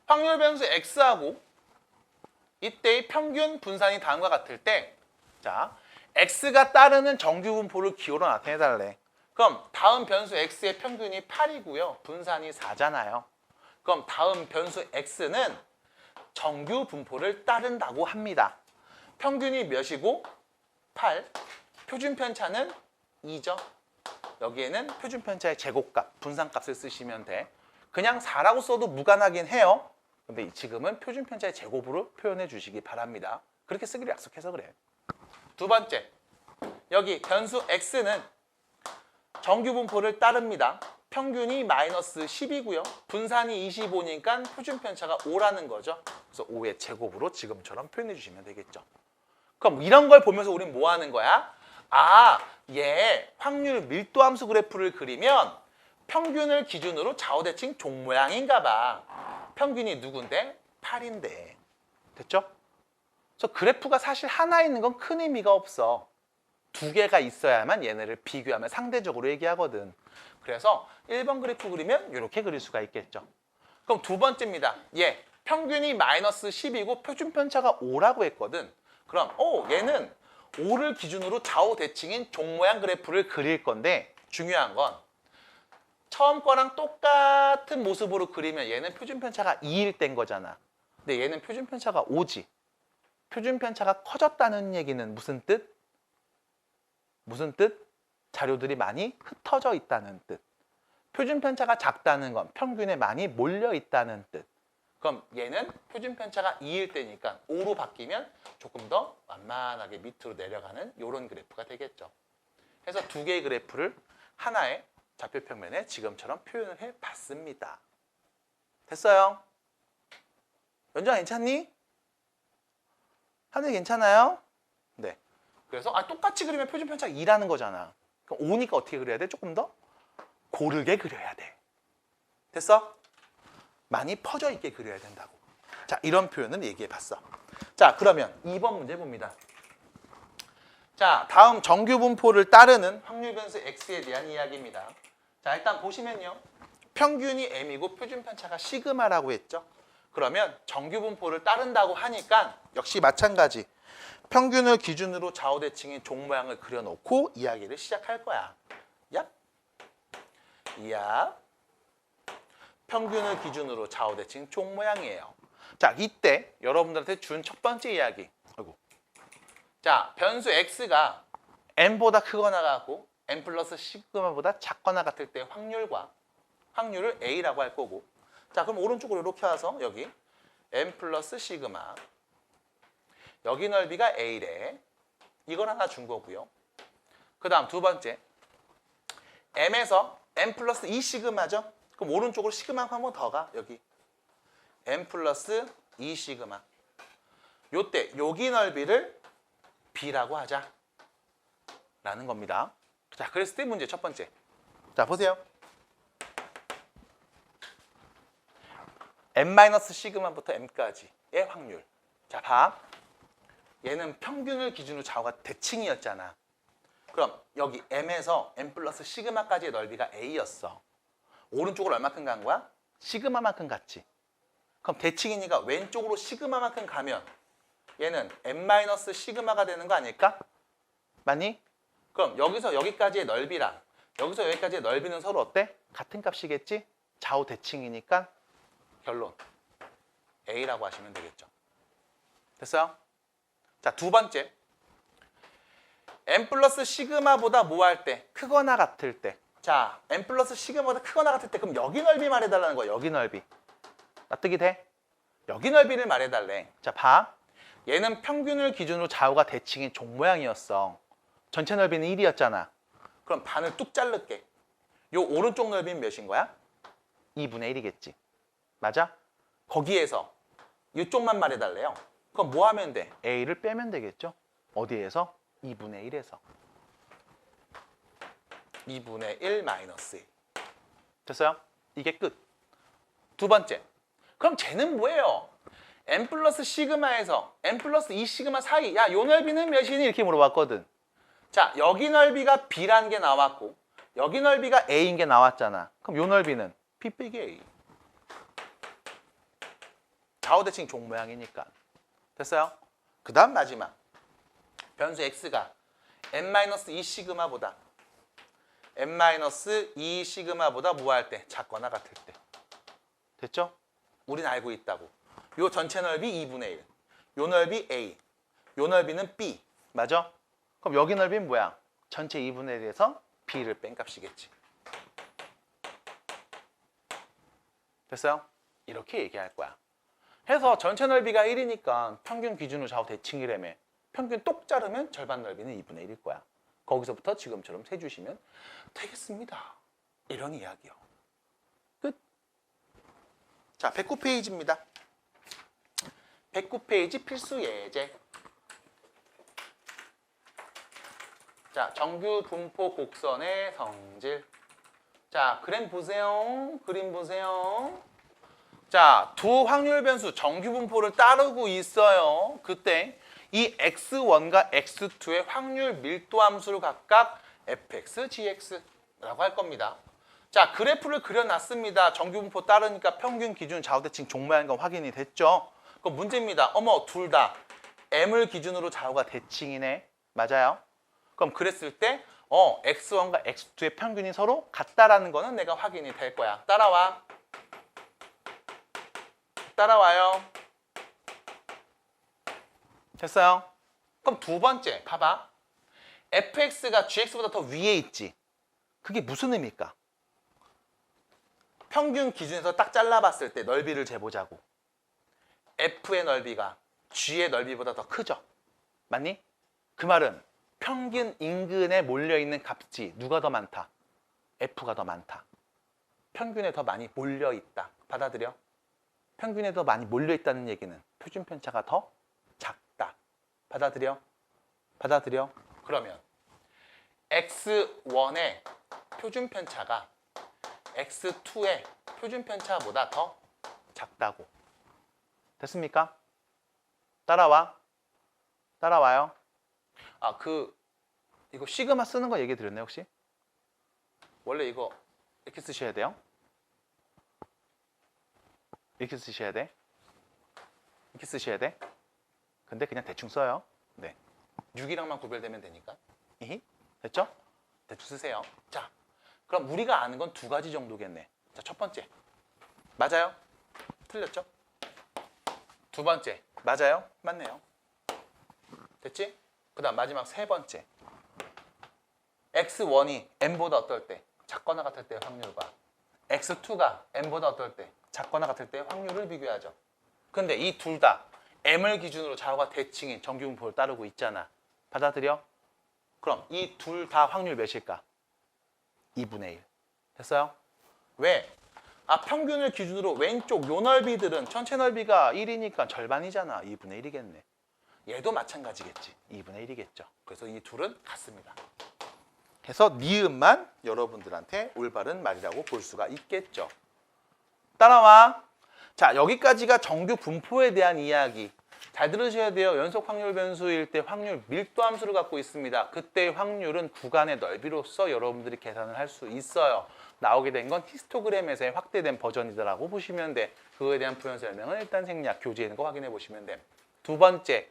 확률 변수 x하고 이때의 평균 분산이 다음과 같을 때, 자, x가 따르는 정규 분포를 기호로 나타내달래. 그럼 다음 변수 x의 평균이 8이고요. 분산이 4잖아요. 그럼 다음 변수 x는 정규 분포를 따른다고 합니다. 평균이 몇이고? 8. 표준 편차는 2죠. 여기에는 표준 편차의 제곱값, 분산값을 쓰시면 돼. 그냥 4라고 써도 무관하긴 해요. 근데 지금은 표준 편차의 제곱으로 표현해 주시기 바랍니다. 그렇게 쓰기로 약속해서 그래. 두 번째, 여기 변수 x는 정규 분포를 따릅니다. 평균이 마이너스 10이고요. 분산이 25니까 표준 편차가 5라는 거죠. 그래서 5의 제곱으로 지금처럼 표현해 주시면 되겠죠. 그럼 이런 걸 보면서 우리는 뭐 하는 거야? 아, 얘 확률 밀도 함수 그래프를 그리면 평균을 기준으로 좌우대칭 종 모양인가 봐. 평균이 누군데? 8인데. 됐죠? 그래서 그래프가 사실 하나 있는 건 큰 의미가 없어. 두 개가 있어야만 얘네를 비교하면 상대적으로 얘기하거든. 그래서 1번 그래프 그리면 이렇게 그릴 수가 있겠죠. 그럼 두 번째입니다. 얘 평균이 마이너스 10이고 표준 편차가 5라고 했거든. 그럼 얘는 5를 기준으로 좌우 대칭인 종 모양 그래프를 그릴 건데 중요한 건 처음 거랑 똑같은 모습으로 그리면 얘는 표준 편차가 2일 땐 거잖아. 근데 얘는 표준 편차가 5지. 표준 편차가 커졌다는 얘기는 무슨 뜻? 무슨 뜻? 자료들이 많이 흩어져 있다는 뜻. 표준 편차가 작다는 건 평균에 많이 몰려 있다는 뜻. 그럼 얘는 표준 편차가 2일 때니까 5로 바뀌면 조금 더 완만하게 밑으로 내려가는 이런 그래프가 되겠죠. 그래서 두 개의 그래프를 하나의 좌표평면에 지금처럼 표현을 해봤습니다. 됐어요? 연주아 괜찮니? 하늘 괜찮아요? 네. 그래서 똑같이 그리면 표준 편차가 2라는 거잖아. 그럼 5니까 어떻게 그려야 돼? 조금 더 고르게 그려야 돼. 됐어? 많이 퍼져 있게 그려야 된다고. 자, 이런 표현을 얘기해 봤어. 자, 그러면 2번 문제 봅니다. 자, 다음 정규 분포를 따르는 확률 변수 x에 대한 이야기입니다. 자, 일단 보시면요. 평균이 m이고 표준 편차가 시그마라고 했죠. 그러면 정규 분포를 따른다고 하니까 역시 마찬가지. 평균을 기준으로 좌우 대칭인 종 모양을 그려놓고 이야기를 시작할 거야. 야, 야. 평균을 기준으로 좌우 대칭 종 모양이에요. 자, 이때 여러분들한테 준 첫 번째 이야기. 아이고. 자, 변수 x가 n보다 크거나 같고 n 플러스 시그마보다 작거나 같을 때 확률을 a라고 할 거고. 자, 그럼 오른쪽으로 이렇게 와서 여기 n 플러스 시그마. 여기 넓이가 a래. 이걸 하나 준 거고요. 그 다음 두 번째. m에서 n 플러스 2 시그마죠. 그럼 오른쪽으로 시그마 한 번 더 가. 여기 n 플러스 2 시그마. 요때 여기 넓이를 b라고 하자 라는 겁니다. 자, 그랬을 때 문제 첫 번째. 자, 보세요. n 시그마부터 m까지의 확률. 자, 봐. 얘는 평균을 기준으로 좌우가 대칭이었잖아. 그럼 여기 m에서 n 플러스 시그마까지의 넓이가 a였어. 오른쪽으로 얼마큼 간 거야? 시그마만큼 갔지. 그럼 대칭이니까 왼쪽으로 시그마만큼 가면 얘는 n 시그마가 되는 거 아닐까? 맞니? 그럼 여기서 여기까지의 넓이랑 여기서 여기까지의 넓이는 서로 어때? 같은 값이겠지? 좌우 대칭이니까 결론 A라고 하시면 되겠죠. 됐어요? 자, 두 번째. n 플러스 시그마보다 뭐 할 때? 크거나 같을 때. 자, n 플러스 시그마보다 크거나 같을 때 그럼 여기 넓이 말해달라는 거야. 여기 넓이. 납득이 돼? 여기 넓이를 말해달래. 자, 봐. 얘는 평균을 기준으로 좌우가 대칭인 종 모양이었어. 전체 넓이는 1이었잖아. 그럼 반을 뚝 자를게. 요 오른쪽 넓이는 몇인 거야? 2분의 1이겠지. 맞아? 거기에서 이쪽만 말해달래요. 그럼 뭐 하면 돼? A를 빼면 되겠죠? 어디에서? 2분의 1에서. 2분의 1 마이너스 1. 됐어요? 이게 끝. 두 번째. 그럼 쟤는 뭐예요? n 플러스 시그마에서 n 플러스 2 시그마 사이. 야, 요 넓이는 몇이니? 이렇게 물어봤거든. 자, 여기 넓이가 b라는 게 나왔고 여기 넓이가 a인 게 나왔잖아. 그럼 요 넓이는 b 빼기 a. 좌우대칭 종 모양이니까. 됐어요? 그 다음 마지막. 변수 x가 n-2 시그마보다 n-2 시그마보다 뭐 할 때? 작거나 같을 때. 됐죠? 우린 알고 있다고. 요 전체 넓이 2분의 1. 요 넓이 a. 요 넓이는 b. 맞아? 그럼 여기 넓이는 뭐야? 전체 2분의 1에서 b를 뺀 값이겠지. 됐어요? 이렇게 얘기할 거야. 해서 전체 넓이가 1이니까 평균 기준으로 좌우 대칭이라며. 평균 똑 자르면 절반 넓이는 2분의 1일 거야. 거기서부터 지금처럼 세주시면 되겠습니다. 이런 이야기요. 끝. 자, 109페이지입니다. 109페이지 필수 예제. 자, 정규 분포 곡선의 성질. 자, 그림 보세요. 그림 보세요. 자, 두 확률 변수 정규 분포를 따르고 있어요. 그때 이 x1과 x2의 확률 밀도 함수를 각각 fx, gx라고 할 겁니다. 자, 그래프를 그려놨습니다. 정규분포 따르니까 평균 기준 좌우대칭 종모양인 건 확인이 됐죠? 그럼 문제입니다. 어머, 둘 다 m을 기준으로 좌우가 대칭이네. 맞아요? 그럼 그랬을 때 x1과 x2의 평균이 서로 같다라는 거는 내가 확인이 될 거야. 따라와. 따라와요. 됐어요? 그럼 두 번째 봐봐. fx가 gx보다 더 위에 있지. 그게 무슨 의미일까? 평균 기준에서 딱 잘라봤을 때 넓이를 재보자고. f의 넓이가 g의 넓이보다 더 크죠? 맞니? 그 말은 평균 인근에 몰려있는 값이 누가 더 많다? f가 더 많다. 평균에 더 많이 몰려있다. 받아들여? 평균에 더 많이 몰려있다는 얘기는 표준 편차가 더 작다. 받아들여? 받아들여? 그러면 x1의 표준 편차가 x2의 표준 편차보다 더 작다고. 됐습니까? 따라와. 따라와요. 아, 이거 시그마 쓰는 거 얘기 드렸나요, 혹시? 원래 이거 이렇게 쓰셔야 돼요. 이렇게 쓰셔야 돼. 이렇게 쓰셔야 돼. 근데 그냥 대충 써요. 네. 6이랑만 구별되면 되니까. 됐죠? 대충 쓰세요. 자, 그럼 우리가 아는 건 두 가지 정도겠네. 자, 첫 번째. 맞아요? 틀렸죠? 두 번째. 맞아요? 맞네요. 됐지? 그 다음 마지막 세 번째. x1이 m보다 어떨 때? 작거나 같을 때 확률과 x2가 m보다 어떨 때? 작거나 같을 때 확률을 비교하죠. 근데 이 둘 다 m을 기준으로 좌우가 대칭인 정규분포를 따르고 있잖아. 받아들여? 그럼 이 둘 다 확률 몇일까? 2분의 1. 됐어요? 왜? 아, 평균을 기준으로 왼쪽 요 넓이들은 전체 넓이가 1이니까 절반이잖아. 2분의 1이겠네. 얘도 마찬가지겠지. 2분의 1이겠죠. 그래서 이 둘은 같습니다. 그래서 니은만 여러분들한테 올바른 말이라고 볼 수가 있겠죠. 따라와. 자, 여기까지가 정규 분포에 대한 이야기. 잘 들으셔야 돼요. 연속 확률 변수일 때 확률 밀도 함수를 갖고 있습니다. 그때의 확률은 구간의 넓이로서 여러분들이 계산을 할 수 있어요. 나오게 된 건 히스토그램에서의 확대된 버전이다라고 보시면 돼. 그거에 대한 부연 설명은 일단 생략, 교재에 있는 거 확인해 보시면 돼. 두 번째,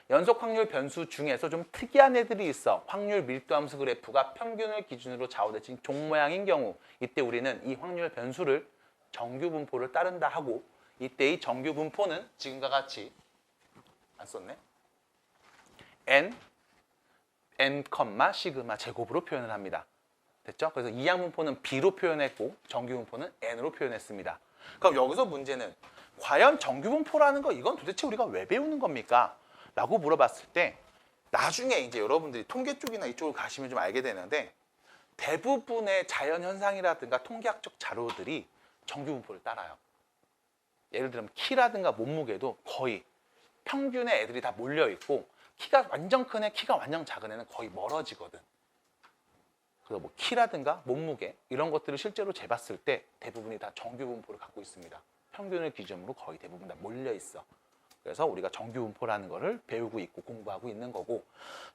연속 확률 변수 중에서 좀 특이한 애들이 있어. 확률 밀도 함수 그래프가 평균을 기준으로 좌우대칭 종 모양인 경우, 이때 우리는 이 확률 변수를 정규 분포를 따른다 하고, 이때의 정규 분포는 지금과 같이 안 썼네. n, 시그마 제곱으로 표현을 합니다. 됐죠? 그래서 이항 분포는 b로 표현했고 정규 분포는 n으로 표현했습니다. 그럼 여기서 문제는 과연 정규 분포라는 거 이건 도대체 우리가 왜 배우는 겁니까? 라고 물어봤을 때 나중에 이제 여러분들이 통계 쪽이나 이쪽으로 가시면 좀 알게 되는데 대부분의 자연 현상이라든가 통계학적 자료들이 정규 분포를 따라요. 예를 들면 키라든가 몸무게도 거의 평균의 애들이 다 몰려있고 키가 완전 큰 애, 키가 완전 작은 애는 거의 멀어지거든. 그래서 뭐 키라든가 몸무게 이런 것들을 실제로 재봤을 때 대부분이 다 정규 분포를 갖고 있습니다. 평균을 기준으로 거의 대부분 다 몰려있어. 그래서 우리가 정규 분포라는 거를 배우고 있고 공부하고 있는 거고,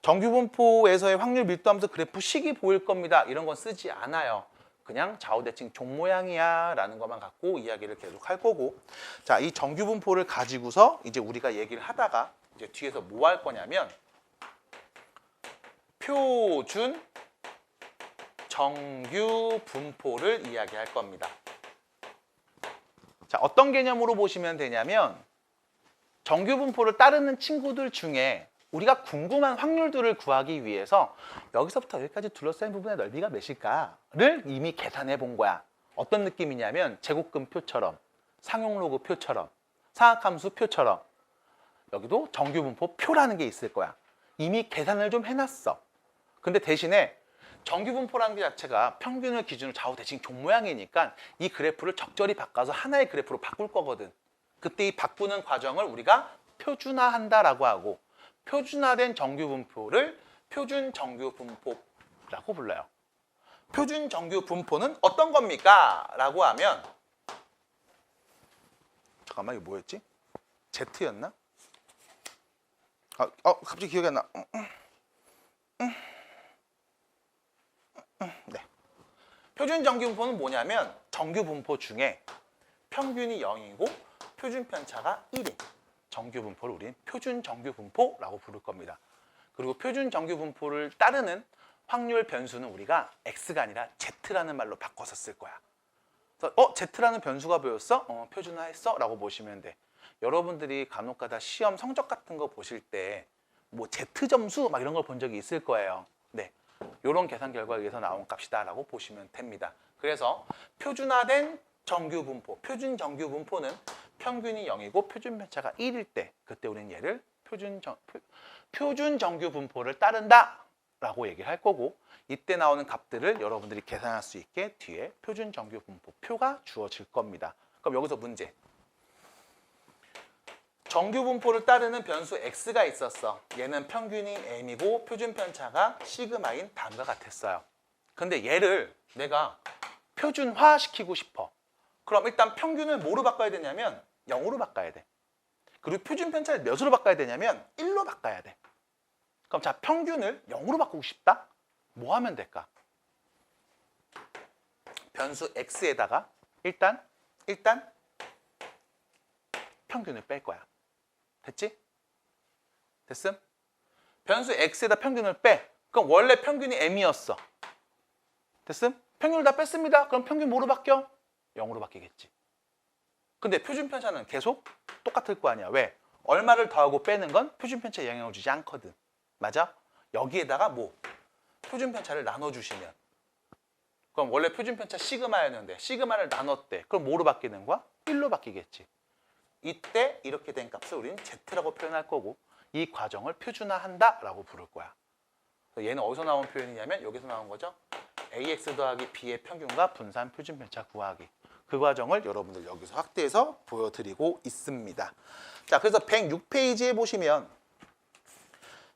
정규 분포에서의 확률 밀도함수 그래프 식이 보일 겁니다. 이런 건 쓰지 않아요. 그냥 좌우대칭 종 모양이야 라는 것만 갖고 이야기를 계속 할 거고, 자, 이 정규 분포를 가지고서 이제 우리가 얘기를 하다가 이제 뒤에서 뭐 할 거냐면 표준 정규 분포를 이야기할 겁니다. 자, 어떤 개념으로 보시면 되냐면 정규 분포를 따르는 친구들 중에 우리가 궁금한 확률들을 구하기 위해서 여기서부터 여기까지 둘러싸인 부분의 넓이가 몇일까를 이미 계산해 본 거야. 어떤 느낌이냐면 제곱근표처럼, 상용로그 표처럼, 사각함수 표처럼 여기도 정규 분포 표라는 게 있을 거야. 이미 계산을 좀 해놨어. 근데 대신에 정규 분포라는 게 자체가 평균을 기준으로 좌우대칭 종 모양이니까 이 그래프를 적절히 바꿔서 하나의 그래프로 바꿀 거거든. 그때 이 바꾸는 과정을 우리가 표준화한다라고 하고, 표준화된 정규 분포를 표준 정규 분포라고 불러요. 표준 정규 분포는 어떤 겁니까? 라고 하면 잠깐만, 이거 뭐였지? Z였나? 갑자기 기억이 안 나. 네. 표준 정규 분포는 뭐냐면 정규 분포 중에 평균이 0이고 표준 편차가 1인 정규 분포를 우리는 표준 정규 분포라고 부를 겁니다. 그리고 표준 정규 분포를 따르는 확률 변수는 우리가 x가 아니라 z라는 말로 바꿔서 쓸 거야. 그래서 z라는 변수가 보였어? 표준화했어? 라고 보시면 돼. 여러분들이 간혹가다 시험 성적 같은 거 보실 때 뭐 z점수 막 이런 걸 본 적이 있을 거예요. 네, 이런 계산 결과에 의해서 나온 값이다 라고 보시면 됩니다. 그래서 표준화된 정규 분포, 표준 정규 분포는 평균이 0이고 표준 편차가 1일 때 그때 우리는 얘를 표준 정규 분포를 따른다 라고 얘기를 할 거고, 이때 나오는 값들을 여러분들이 계산할 수 있게 뒤에 표준 정규 분포 표가 주어질 겁니다. 그럼 여기서 문제. 정규 분포를 따르는 변수 x가 있었어. 얘는 평균이 m이고 표준 편차가 시그마인 다음과 같았어요. 근데 얘를 내가 표준화 시키고 싶어. 그럼 일단 평균을 뭐로 바꿔야 되냐면 0으로 바꿔야 돼. 그리고 표준 편차를 몇으로 바꿔야 되냐면 1로 바꿔야 돼. 그럼 자, 평균을 0으로 바꾸고 싶다? 뭐 하면 될까? 변수 x에다가 일단 평균을 뺄 거야. 됐지? 됐음? 변수 x에다 평균을 빼. 그럼 원래 평균이 m이었어. 됐음? 평균을 다 뺐습니다. 그럼 평균 뭐로 바뀌어? 0으로 바뀌겠지. 근데 표준 편차는 계속 똑같을 거 아니야. 왜? 얼마를 더하고 빼는 건 표준 편차에 영향을 주지 않거든. 맞아? 여기에다가 뭐? 표준 편차를 나눠주시면. 그럼 원래 표준 편차 시그마였는데 시그마를 나눴대. 그럼 뭐로 바뀌는 거야? 1로 바뀌겠지. 이때 이렇게 된 값을 우리는 z라고 표현할 거고, 이 과정을 표준화한다라고 부를 거야. 얘는 어디서 나온 표현이냐면 여기서 나온 거죠. ax 더하기 b의 평균과 분산 표준 편차 구하기. 그 과정을 여러분들 여기서 확대해서 보여드리고 있습니다. 자, 그래서 106페이지에 보시면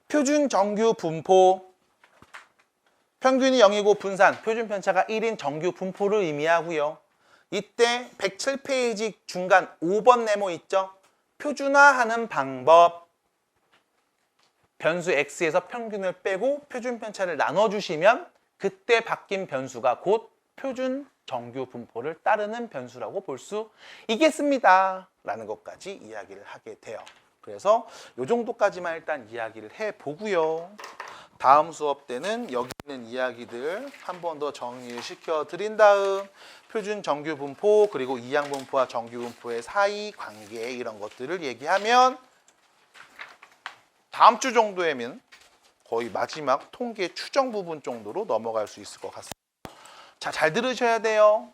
표준 정규 분포, 평균이 0이고 분산, 표준 편차가 1인 정규 분포를 의미하고요. 이때 107페이지 중간 5번 네모 있죠? 표준화하는 방법. 변수 x에서 평균을 빼고 표준 편차를 나눠주시면 그때 바뀐 변수가 곧 표준 정규 분포를 따르는 변수라고 볼 수 있겠습니다. 라는 것까지 이야기를 하게 돼요. 그래서 이 정도까지만 일단 이야기를 해보고요. 다음 수업 때는 여기 있는 이야기들 한 번 더 정리를 시켜드린 다음 표준 정규 분포 그리고 이항 분포와 정규 분포의 사이 관계 이런 것들을 얘기하면 다음 주 정도에는 거의 마지막 통계 추정 부분 정도로 넘어갈 수 있을 것 같습니다. 자, 잘 들으셔야 돼요.